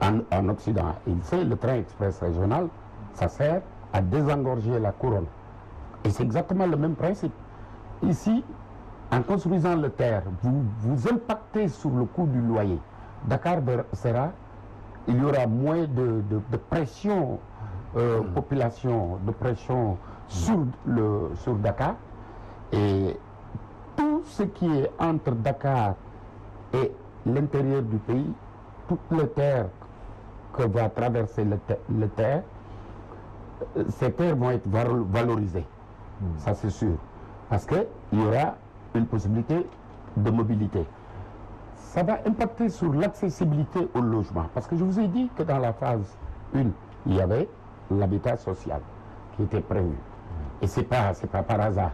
en Occident. Il sait, le train express régional, ça sert à désengorger la couronne. Et c'est exactement le même principe. Ici, en construisant le terre, vous impactez sur le coût du loyer. Dakar sera, il y aura moins de pression population, de pression sur Dakar. Et tout ce qui est entre Dakar et l'intérieur du pays, toutes les terres que va traverser le terre, ces terres vont être valorisées. Ça c'est sûr. Parce qu'il y aura une possibilité de mobilité. Ça va impacter sur l'accessibilité au logement. Parce que je vous ai dit que dans la phase 1, il y avait l'habitat social qui était prévu. Et ce n'est pas par hasard.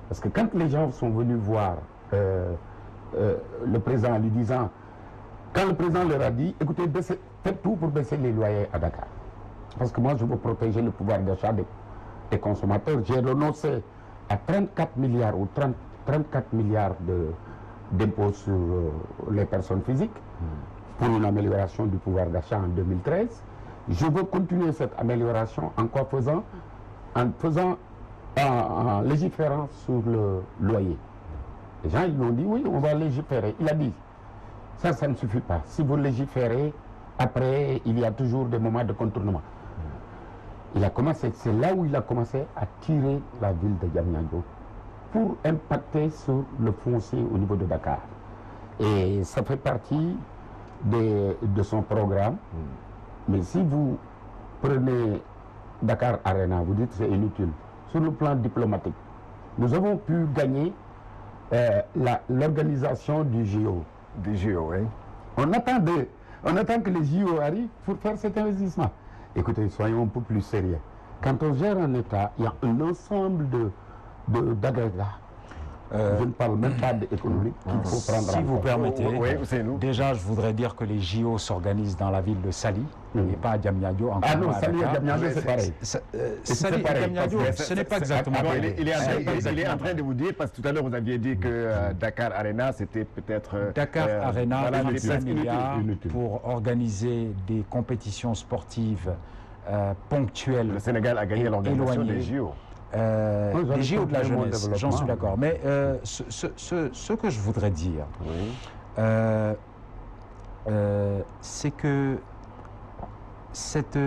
Parce que quand les gens sont venus voir le président en lui disant, quand le président leur a dit, écoutez, faites tout pour baisser les loyers à Dakar. Parce que moi, je veux protéger le pouvoir d'achat des consommateurs. J'ai renoncé à 34 milliards ou 34 milliards d'impôts sur les personnes physiques pour une amélioration du pouvoir d'achat en 2013. Je veux continuer cette amélioration en légiférant sur le loyer. Les gens ils m'ont dit oui, on va légiférer. Il a dit ça ne suffit pas. Si vous légiférez, après il y a toujours des moments de contournement. C'est là où il a commencé à tirer la ville de Diamniadio pour impacter sur le foncier au niveau de Dakar. Et ça fait partie de son programme. Mais si vous prenez Dakar Arena, vous dites que c'est inutile. Sur le plan diplomatique, nous avons pu gagner l'organisation du JO. Du JO, oui. On attend que les JO arrivent pour faire cet investissement. Écoutez, soyons un peu plus sérieux. Quand on gère un État, il y a un ensemble d'agrégats. Je ne parle même pas d'économie qu'il faut prendre en compte. Si vous permettez, oui, déjà je voudrais dire que les JO s'organisent dans la ville de Sali et pas à Diamniadio. Ah non, Sali et Diamniadio c'est pareil. Sali et Diamniadio, ce n'est pas exactement pareil. Il est en train de vous dire, parce que tout à l'heure vous aviez dit que Dakar Arena c'était peut-être... Dakar Arena, 35 milliards inutile. Pour organiser des compétitions sportives ponctuelles. Le Sénégal a gagné l'organisation des JO. Les JO de la jeunesse, j'en suis d'accord. Mais ce que je voudrais dire, c'est que cette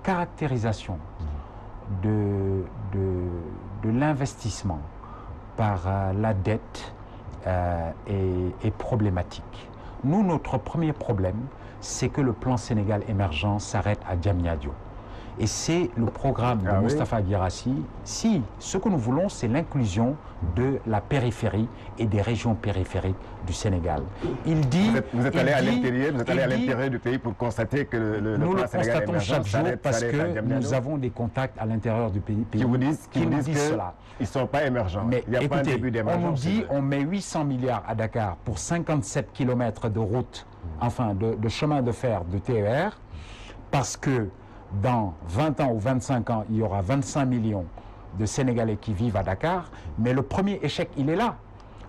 caractérisation de l'investissement par la dette est problématique. Nous, notre premier problème, c'est que le plan Sénégal émergent s'arrête à Diamniadio. Et c'est le programme de Moustapha Guirassy. Si ce que nous voulons, c'est l'inclusion de la périphérie et des régions périphériques du Sénégal. Il dit... Vous êtes allé à l'intérieur du pays pour constater que le plan Sénégal émergent nous le constatons chaque jour parce que nous avons des contacts à l'intérieur du pays qui nous disent cela. Ils ne sont pas émergents. Mais il n'y a pas un début d'émergence. On nous dit on met 800 milliards à Dakar pour 57 km de route, enfin de chemin de fer, de TER, parce que dans 20 ans ou 25 ans, il y aura 25 millions de Sénégalais qui vivent à Dakar. Mais le premier échec, il est là.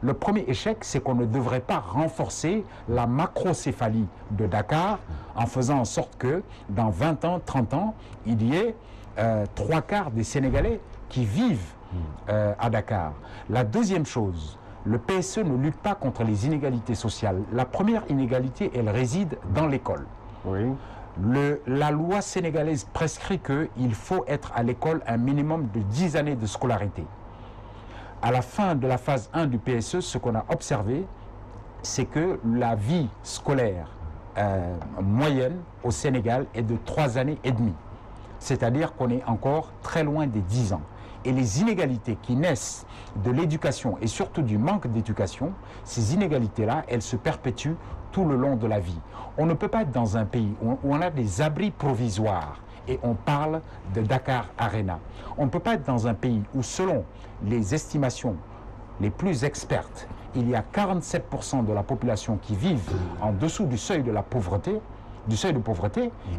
Le premier échec, c'est qu'on ne devrait pas renforcer la macrocéphalie de Dakar en faisant en sorte que dans 20 ans, 30 ans, il y ait 3/4 des Sénégalais qui vivent à Dakar. La deuxième chose, le PSE ne lutte pas contre les inégalités sociales. La première inégalité, elle réside dans l'école. Oui. La loi sénégalaise prescrit qu'il faut être à l'école un minimum de 10 années de scolarité. À la fin de la phase 1 du PSE, ce qu'on a observé, c'est que la vie scolaire moyenne au Sénégal est de 3 années et demie. C'est-à-dire qu'on est encore très loin des 10 ans. Et les inégalités qui naissent de l'éducation et surtout du manque d'éducation, ces inégalités-là, elles se perpétuent tout le long de la vie. On ne peut pas être dans un pays où on a des abris provisoires et on parle de Dakar Arena. On ne peut pas être dans un pays où, selon les estimations les plus expertes, il y a 47% de la population qui vivent en dessous du seuil de la pauvreté,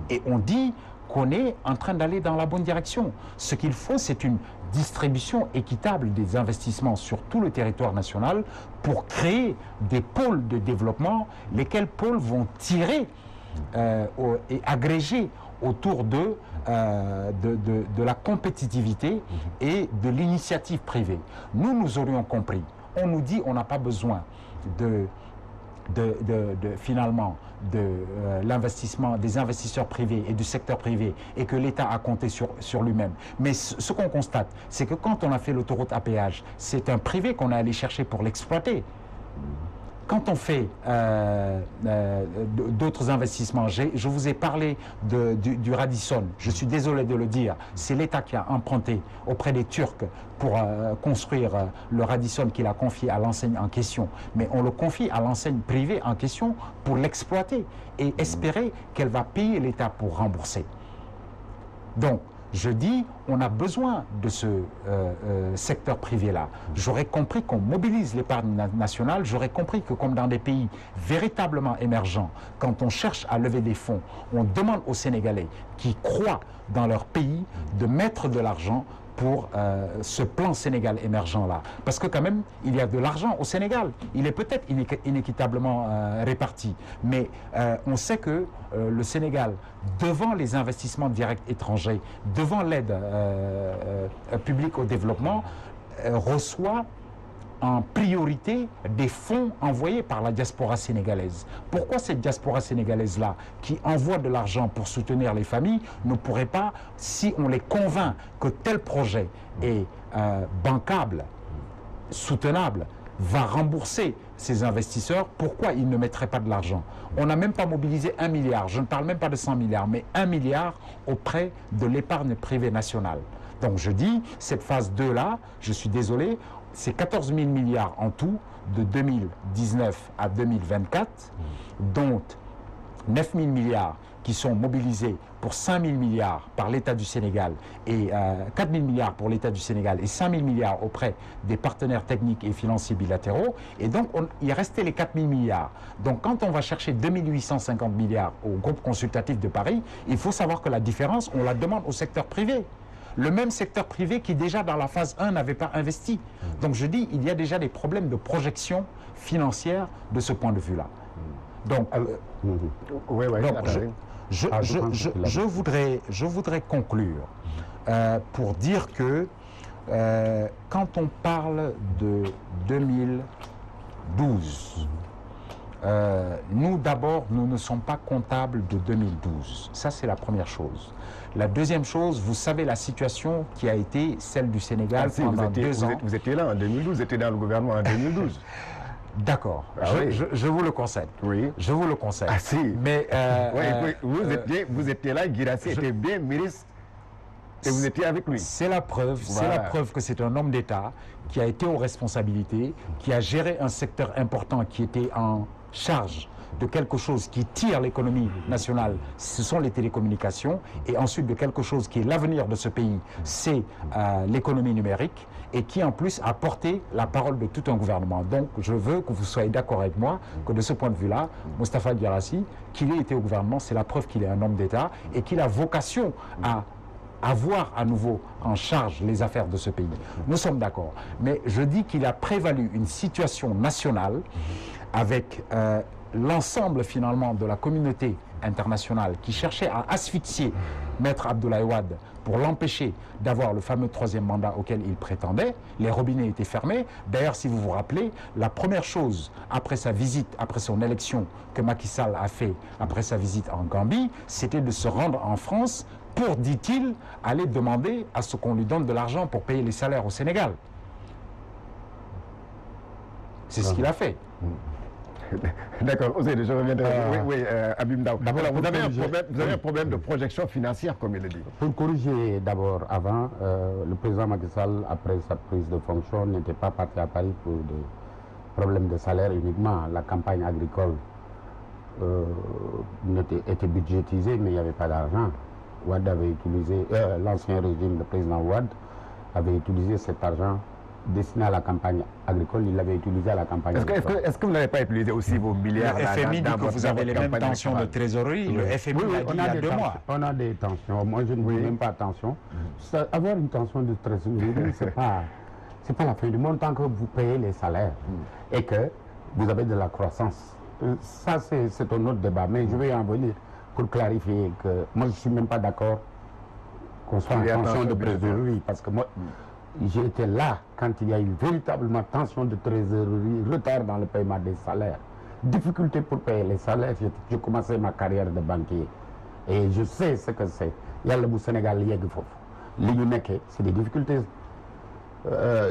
et on dit qu'on est en train d'aller dans la bonne direction. Ce qu'il faut, c'est une distribution équitable des investissements sur tout le territoire national pour créer des pôles de développement, lesquels pôles vont tirer et agréger autour de la compétitivité et de l'initiative privée. Nous aurions compris. On nous dit qu'on n'a pas besoin finalement l'investissement des investisseurs privés et du secteur privé et que l'État a compté sur lui-même. Mais ce qu'on constate, c'est que quand on a fait l'autoroute à péage, c'est un privé qu'on est allé chercher pour l'exploiter. Quand on fait d'autres investissements, je vous ai parlé du Radisson, je suis désolé de le dire, c'est l'État qui a emprunté auprès des Turcs pour construire le Radisson qu'il a confié à l'enseigne en question. Mais on le confie à l'enseigne privée en question pour l'exploiter et espérer qu'elle va payer l'État pour rembourser. Donc, je dis, on a besoin de ce secteur privé-là. J'aurais compris qu'on mobilise l'épargne nationale, j'aurais compris que comme dans des pays véritablement émergents, quand on cherche à lever des fonds, on demande aux Sénégalais qui croient dans leur pays de mettre de l'argent pour ce plan Sénégal émergent-là. Parce que quand même, il y a de l'argent au Sénégal. Il est peut-être inéquitablement réparti. Mais on sait que le Sénégal, devant les investissements directs étrangers, devant l'aide publique au développement, reçoit en priorité des fonds envoyés par la diaspora sénégalaise. Pourquoi cette diaspora sénégalaise-là, qui envoie de l'argent pour soutenir les familles, ne pourrait pas, si on les convainc que tel projet est bancable, soutenable, va rembourser ces investisseurs, pourquoi ils ne mettraient pas de l'argent? On n'a même pas mobilisé 1 milliard, je ne parle même pas de 100 milliards, mais 1 milliard auprès de l'épargne privée nationale. Donc je dis, cette phase 2-là, je suis désolé, c'est 14 000 milliards en tout, de 2019 à 2024, dont 9 000 milliards qui sont mobilisés pour 5 000 milliards par l'État du Sénégal et 4 000 milliards pour l'État du Sénégal et 5 000 milliards auprès des partenaires techniques et financiers bilatéraux. Et donc, il restait les 4 000 milliards. Donc, quand on va chercher 2 850 milliards au groupe consultatif de Paris, il faut savoir que la différence, on la demande au secteur privé. Le même secteur privé qui déjà dans la phase 1 n'avait pas investi. Donc je dis, il y a déjà des problèmes de projection financière de ce point de vue-là. Donc, je voudrais conclure pour dire que quand on parle de 2012, nous d'abord, nous ne sommes pas comptables de 2012. Ça, c'est la première chose. La deuxième chose, vous savez la situation qui a été celle du Sénégal pendant 2 ans. Vous étiez là en 2012, vous étiez dans le gouvernement en 2012. D'accord, je vous le concède. Oui. Je vous le concède. Ah si. Mais vous étiez là, Guirassy était bien ministre et vous étiez avec lui. C'est la preuve, c'est la preuve que c'est un homme d'État qui a été aux responsabilités, qui a géré un secteur important qui était en charge de quelque chose qui tire l'économie nationale, ce sont les télécommunications, et ensuite de quelque chose qui est l'avenir de ce pays, c'est l'économie numérique, et qui en plus a porté la parole de tout un gouvernement. Donc je veux que vous soyez d'accord avec moi que de ce point de vue-là, Moustapha Guirassy, qu'il ait été au gouvernement, c'est la preuve qu'il est un homme d'État et qu'il a vocation à avoir à nouveau en charge les affaires de ce pays. Nous sommes d'accord. Mais je dis qu'il a prévalu une situation nationale avec l'ensemble finalement de la communauté internationale qui cherchait à asphyxier Maître Abdoulaye Wade pour l'empêcher d'avoir le fameux 3e mandat auquel il prétendait. Les robinets étaient fermés. D'ailleurs, si vous vous rappelez, la première chose après sa visite, après son élection que Macky Sall a fait, après sa visite en Gambie, c'était de se rendre en France pour, dit-il, aller demander à ce qu'on lui donne de l'argent pour payer les salaires au Sénégal. C'est ce qu'il a fait. D'accord, je reviendrai. Habib Ndao. Vous avez un problème de projection financière, comme il le dit. Pour corriger d'abord, avant, le président Macky Sall, après sa prise de fonction, n'était pas parti à Paris pour des problèmes de salaire uniquement. La campagne agricole était budgétisée, mais il n'y avait pas d'argent. Wade avait utilisé, l'ancien régime, le président Wade, avait utilisé cet argent destiné à la campagne agricole, il l'avait utilisé à la campagne agricole. Est-ce que vous n'avez pas utilisé aussi vos milliards? Le FMI dit que vous avez les mêmes tensions de trésorerie. Oui. Le FMI l'a dit il y a 2 mois. On a des tensions. Moi, je ne dis même pas tension. Avoir une tension de trésorerie, c'est pas la fin du monde tant que vous payez les salaires et que vous avez de la croissance. Ça, c'est un autre débat. Mais je vais en venir pour clarifier que moi, je ne suis même pas d'accord qu'on soit en tension de trésorerie. Parce que moi, j'étais là quand il y a eu véritablement tension de trésorerie, retard dans le paiement des salaires, difficulté pour payer les salaires. J'ai commencé ma carrière de banquier et je sais ce que c'est. Yalla bu Sénégal yegg foofu li ñu nekkee c'est des difficultés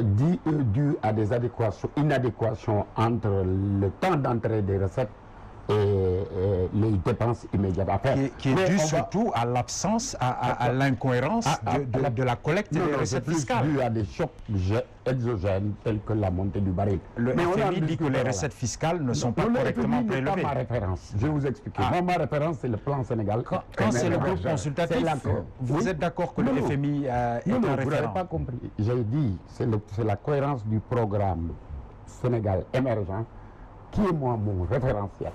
dues à des inadéquations entre le temps d'entrée des recettes et les dépenses immédiates à faire. Qui est dû surtout à l'absence, à l'incohérence de la collecte des recettes fiscales. Dû à des chocs exogènes tels que la montée du baril. Le FMI dit que les recettes fiscales ne sont pas correctement prélevées. C'est pas ma référence. Je vais vous expliquer. Moi, ma référence, c'est le plan Sénégal. Quand c'est le groupe consultatif, vous êtes d'accord que le FMI est un référent? Non, vous n'avez pas compris. J'ai dit, c'est la cohérence du programme Sénégal émergent qui est moi mon référentiel.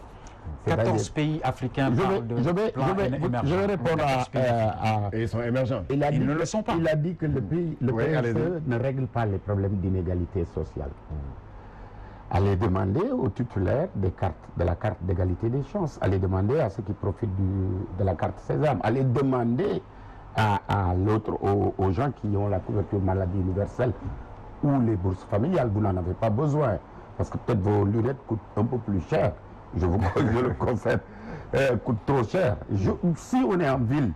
14 pays africains parlent de plan émergent. Je vais répondre à... Et ils sont émergents. Ils ne le sont pas. Il a dit que le PSE ne règle pas les problèmes d'inégalité sociale. Allez demander aux titulaires de la carte d'égalité des chances. Allez demander à ceux qui profitent de la carte Sésame. Allez demander aux gens qui ont la couverture maladie universelle ou les bourses familiales. Vous n'en avez pas besoin. Parce que peut-être vos lunettes coûtent un peu plus cher. Je le confesse, coûte trop cher. Si on est en ville,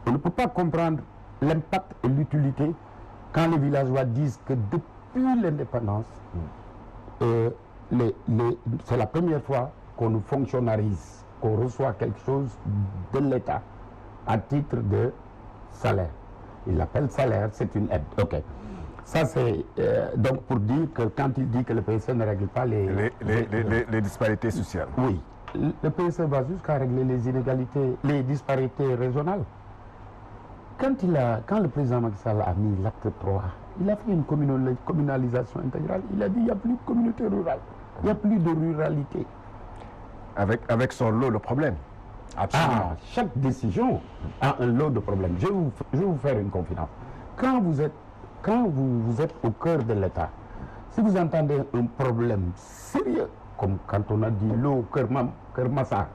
on ne peut pas comprendre l'impact et l'utilité quand les villageois disent que depuis l'indépendance, c'est la première fois qu'on nous fonctionnalise, qu'on reçoit quelque chose de l'État à titre de salaire. Il l'appelle salaire, c'est une aide. Ok. Ça, c'est donc pour dire que quand il dit que le PSE ne règle pas les disparités sociales. Oui. Le PSE va jusqu'à régler les inégalités, les disparités régionales. Quand le président Macky Sall a mis l'acte 3, il a fait une communalisation intégrale. Il a dit qu'il n'y a plus de communauté rurale, il n'y a plus de ruralité. Avec son lot de problèmes. Absolument. Chaque décision a un lot de problèmes. Je vais vous faire une confidence. Quand vous êtes au cœur de l'État, si vous entendez un problème sérieux, comme quand on a dit l'eau Kermassa,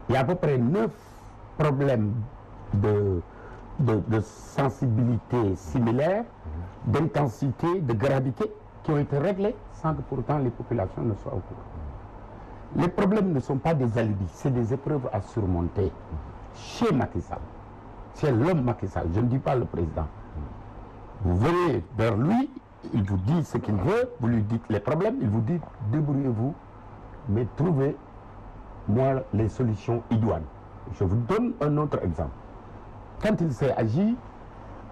il y a à peu près 9 problèmes de sensibilité similaire, d'intensité, de gravité, qui ont été réglés sans que pourtant les populations ne soient au courant. Les problèmes ne sont pas des alibis, c'est des épreuves à surmonter. Chez Macky Sall, c'est l'homme Macky Sall, je ne dis pas le président. Vous venez vers lui, il vous dit ce qu'il veut, vous lui dites les problèmes, il vous dit débrouillez-vous, mais trouvez-moi les solutions idoines. Je vous donne un autre exemple. Quand il s'est agi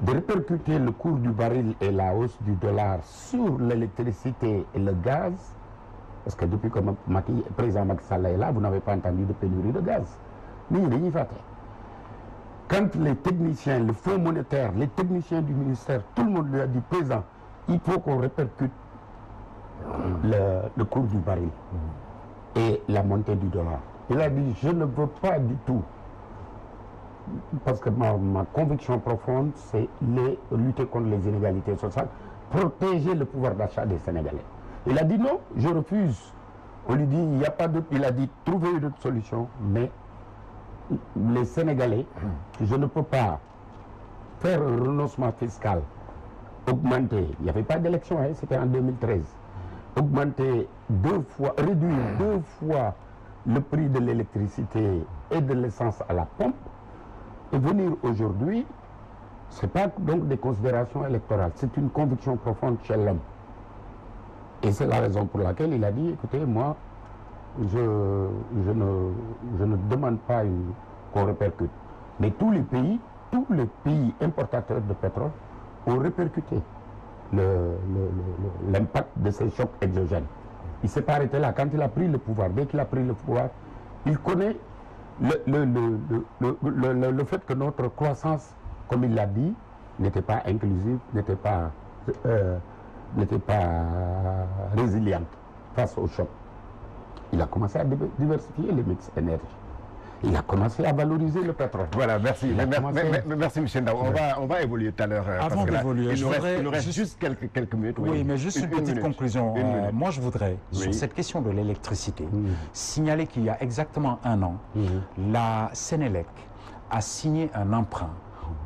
de répercuter le cours du baril et la hausse du dollar sur l'électricité et le gaz, parce que depuis que le président Macky Sall est là, vous n'avez pas entendu de pénurie de gaz. Mais il est fait. Quand les techniciens, le Fonds monétaire, les techniciens du ministère, tout le monde lui a dit, président, il faut qu'on répercute le cours du baril et la montée du dollar. Il a dit, je ne veux pas du tout, parce que ma conviction profonde, c'est lutter contre les inégalités sociales, protéger le pouvoir d'achat des Sénégalais. Il a dit non, je refuse. On lui dit, il n'y a pas d'autre. Il a dit, trouvez une autre solution, mais les Sénégalais, je ne peux pas faire un renoncement fiscal, augmenter, il n'y avait pas d'élection, hein, c'était en 2013, augmenter réduire 2 fois le prix de l'électricité et de l'essence à la pompe, et venir aujourd'hui, ce n'est pas donc des considérations électorales, c'est une conviction profonde chez l'homme. Et c'est la raison pour laquelle il a dit, écoutez, moi, je ne demande pas qu'on répercute. Mais tous les pays importateurs de pétrole ont répercuté l'impact de ces chocs exogènes. Il ne s'est pas arrêté là. Quand il a pris le pouvoir, dès qu'il a pris le pouvoir, il connaît le fait que notre croissance, comme il l'a dit, n'était pas inclusive, n'était pas n'était pas résilient face au choc. Il a commencé à diversifier les mix énergie. Il a commencé à valoriser le pétrole. Voilà, merci. Merci, M. Ndao. On va évoluer tout à l'heure. Avant d'évoluer, il nous reste juste quelques minutes. Oui, mais juste une petite conclusion. Moi, je voudrais, sur cette question de l'électricité, signaler qu'il y a exactement un an, la Sénélec a signé un emprunt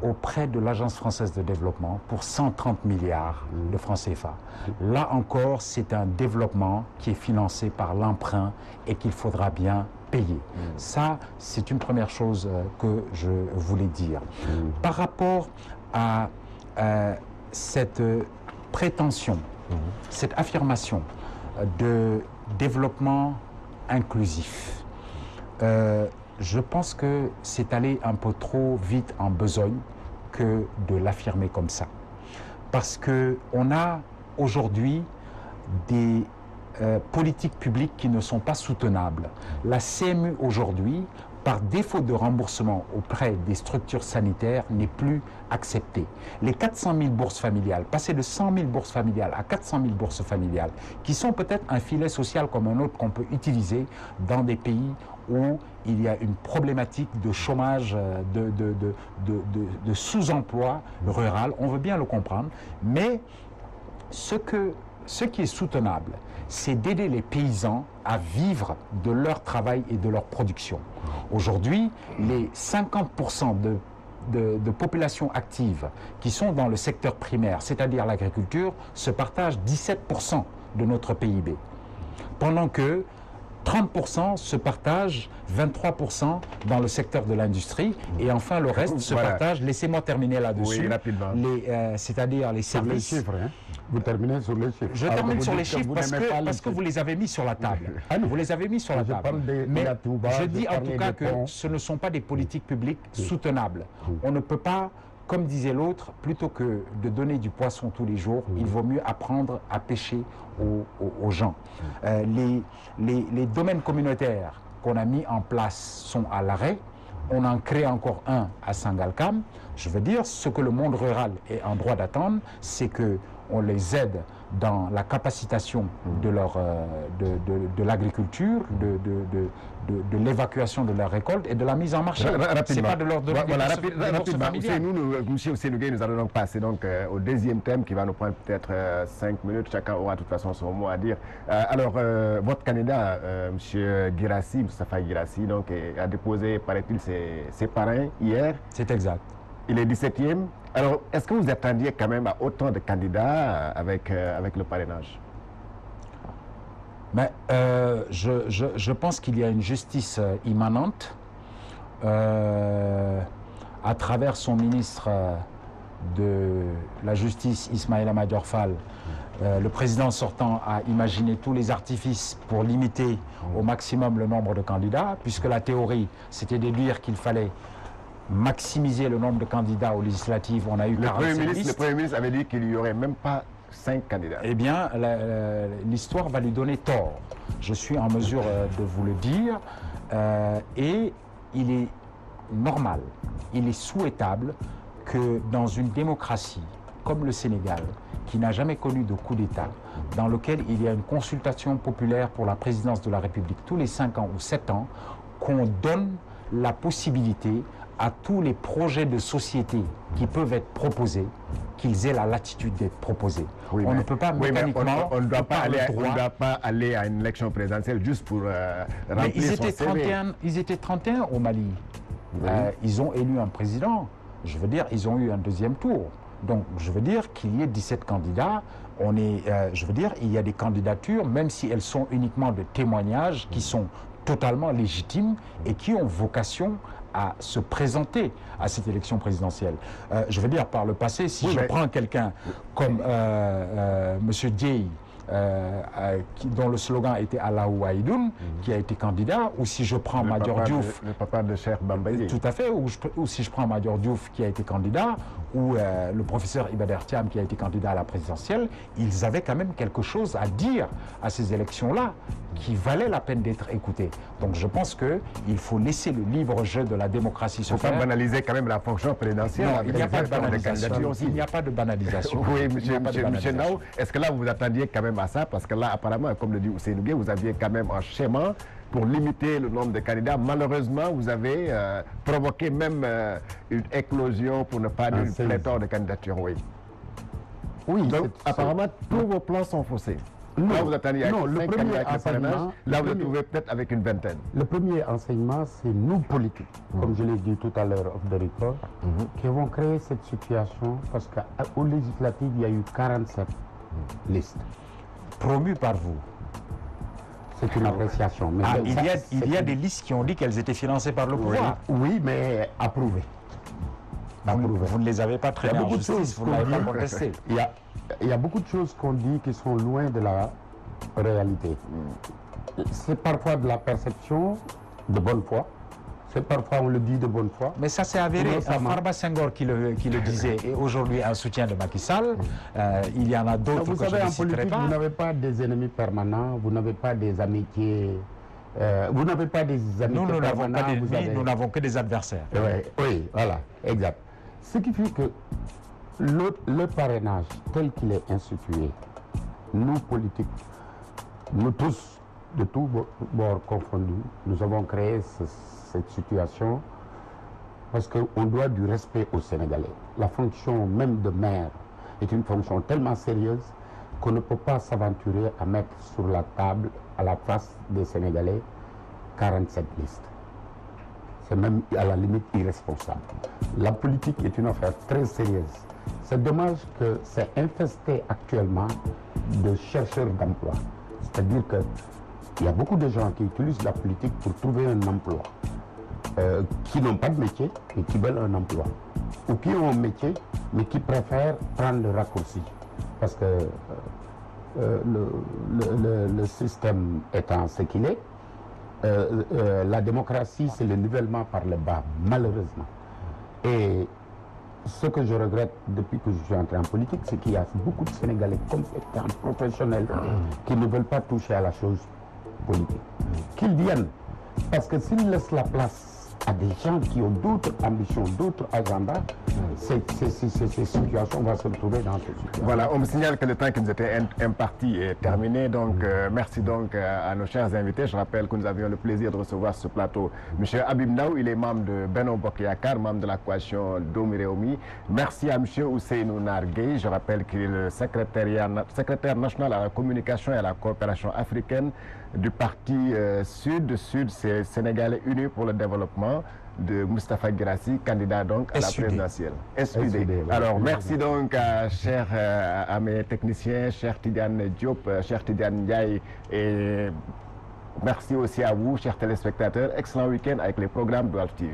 auprès de l'Agence française de développement pour 130 milliards de francs CFA. Là encore, c'est un développement qui est financé par l'emprunt et qu'il faudra bien payer. Ça, c'est une première chose que je voulais dire. Par rapport à cette prétention, cette affirmation de développement inclusif, je pense que c'est aller un peu trop vite en besogne que de l'affirmer comme ça. Parce qu'on a aujourd'hui des politiques publiques qui ne sont pas soutenables. La CMU aujourd'hui, par défaut de remboursement auprès des structures sanitaires, n'est plus acceptée. Les 400 000 bourses familiales, passer de 100 000 bourses familiales à 400 000 bourses familiales, qui sont peut-être un filet social comme un autre qu'on peut utiliser dans des pays où il y a une problématique de chômage, de sous-emploi rural, on veut bien le comprendre, mais ce qui est soutenable, c'est d'aider les paysans à vivre de leur travail et de leur production. Aujourd'hui, les 50% de population active qui sont dans le secteur primaire, c'est-à-dire l'agriculture, se partagent 17% de notre PIB. Pendant que 30% se partagent 23% dans le secteur de l'industrie et enfin le reste se partage, laissez-moi terminer là-dessus, c'est-à-dire les services. Les chiffres, hein. Vous terminez sur les chiffres. Je termine sur les chiffres parce que vous les avez mis sur la table. Vous les avez mis sur la table. Mais je dis en tout cas que ce ne sont pas des politiques publiques soutenables. On ne peut pas, comme disait l'autre, plutôt que de donner du poisson tous les jours, il vaut mieux apprendre à pêcher aux gens. Les domaines communautaires qu'on a mis en place sont à l'arrêt. On en crée encore un à Sangalkam. Je veux dire, ce que le monde rural est en droit d'attendre, c'est qu'on les aide dans la capacitation de l'agriculture, de l'évacuation de leur récolte et de la mise en marché. C'est pas de leur donner Monsieur Ousseynou-Gueye, nous allons donc passer au deuxième thème qui va nous prendre peut-être 5 minutes. Chacun aura de toute façon son mot à dire. Alors, votre candidat, monsieur Guirassy, Moustapha Guirassy, a déposé, paraît-il, ses parrains hier. C'est exact. Il est 17e. Alors, est-ce que vous attendiez quand même à autant de candidats avec le parrainage? Mais je pense qu'il y a une justice immanente à travers son ministre de la Justice, Ismaïla Madior Fall. Le président sortant a imaginé tous les artifices pour limiter au maximum le nombre de candidats, puisque la théorie, c'était de dire qu'il fallait maximiser le nombre de candidats aux législatives. On a eu 47 listes. Le Premier ministre avait dit qu'il n'y aurait même pas 5 candidats. Eh bien, l'histoire va lui donner tort. Je suis en mesure de vous le dire. Et il est normal, il est souhaitable que dans une démocratie comme le Sénégal, qui n'a jamais connu de coup d'État, dans lequel il y a une consultation populaire pour la présidence de la République tous les 5 ans ou 7 ans, qu'on donne la possibilité à tous les projets de société qui peuvent être proposés, qu'ils aient la latitude d'être proposés. Oui, on ne peut pas mécaniquement... On ne doit pas aller à une élection présidentielle juste pour remplir son CV. Ils étaient 31 au Mali. Oui. Ils ont élu un président. Je veux dire, ils ont eu un deuxième tour. Donc, je veux dire qu'il y ait 17 candidats. Je veux dire, il y a des candidatures, même si elles sont uniquement de témoignages, qui sont totalement légitimes et qui ont vocation à se présenter à cette élection présidentielle. Je veux dire, par le passé, si je prends quelqu'un comme M. Dieye, dont le slogan était Allahu Aïdoun, qui a été candidat, ou si je prends Madior Diouf... Le papa de Cheikh Bambaye. Tout à fait, ou si je prends Madior Diouf qui a été candidat, ou le professeur Iba Der Thiam qui a été candidat à la présidentielle, ils avaient quand même quelque chose à dire à ces élections-là qui valait la peine d'être écoutés. Donc je pense qu'il faut laisser le libre jeu de la démocratie se faire. Il faut pas banaliser quand même la fonction présidentielle. Non, il n'y a pas de banalisation. Il n'y a pas de banalisation. Oui, monsieur Ndao, est-ce que là vous attendiez quand même à ça? Parce que là, apparemment, comme le dit Ousseynou Gueye, vous aviez quand même un schéma pour limiter le nombre de candidats. Malheureusement, vous avez provoqué même une éclosion, pour ne pas dire une pléthore de candidatures. Oui. Oui. Donc, apparemment, tous vos plans sont faussés. Non, là, vous attendiez à 5 candidats avec le parrainage. Là, vous vous retrouvez peut-être avec une vingtaine. Le premier enseignement, c'est nous, politiques, comme je l'ai dit tout à l'heure off the record, qui avons créé cette situation parce qu'aux législatives, il y a eu 47 listes. Promues par vous. C'est une appréciation. Mais il y a des listes qui ont dit qu'elles étaient financées par le pouvoir. Oui, mais approuvées. Vous ne les avez pas traînées en justice, vous ne l'avez pas contesté. Il y a beaucoup de choses qu'on dit qui sont loin de la réalité. C'est parfois de la perception de bonne foi. C'est parfois on le dit de bonne foi. Mais ça s'est avéré. Farba Senghor qui le disait et aujourd'hui un soutien de Macky Sall. Il y en a d'autres que je ne citerai pas. Vous n'avez pas des ennemis permanents, vous n'avez pas des amitiés. Vous n'avez pas des amitiés permanents. Nous n'avons que des adversaires. Oui, voilà, exact. Ce qui fait que le parrainage tel qu'il est institué, nous politiques, nous tous, de tous bords confondus, nous avons créé cette situation parce qu'on doit du respect aux Sénégalais. La fonction même de maire est une fonction tellement sérieuse qu'on ne peut pas s'aventurer à mettre sur la table, à la face des Sénégalais, 47 listes. C'est même à la limite irresponsable. La politique est une affaire très sérieuse. C'est dommage que c'est infesté actuellement de chercheurs d'emploi. C'est-à-dire qu'il y a beaucoup de gens qui utilisent la politique pour trouver un emploi, qui n'ont pas de métier et qui veulent un emploi. Ou qui ont un métier mais qui préfèrent prendre le raccourci. Parce que le système étant ce qu'il est, la démocratie, c'est le nivellement par le bas, malheureusement. Et ce que je regrette depuis que je suis entré en politique, c'est qu'il y a beaucoup de Sénégalais compétents, professionnels, qui ne veulent pas toucher à la chose politique. Qu'ils viennent, parce que s'ils laissent la place à des gens qui ont d'autres ambitions, d'autres agendas, ces situations vont se retrouver dans ces situations. Voilà, on me signale que le temps qui nous était imparti est terminé, donc merci donc à nos chers invités. Je rappelle que nous avions le plaisir de recevoir sur ce plateau M. Habib Ndao, il est membre de Benno Bokk Yakaar, membre de la coalition Doomi Réwmi. Merci à M. Ousseynou Nar Gueye, je rappelle qu'il est le secrétaire national à la communication et à la coopération africaine du parti Sud, c'est Sénégalais Unis pour le développement de Moustapha Guirassy, candidat donc à la présidentielle. SUD. Alors merci donc à mes techniciens, cher Tidiane Diop, cher Tidiane Ndiaye, et merci aussi à vous, chers téléspectateurs. Excellent week-end avec les programmes de Walf TV.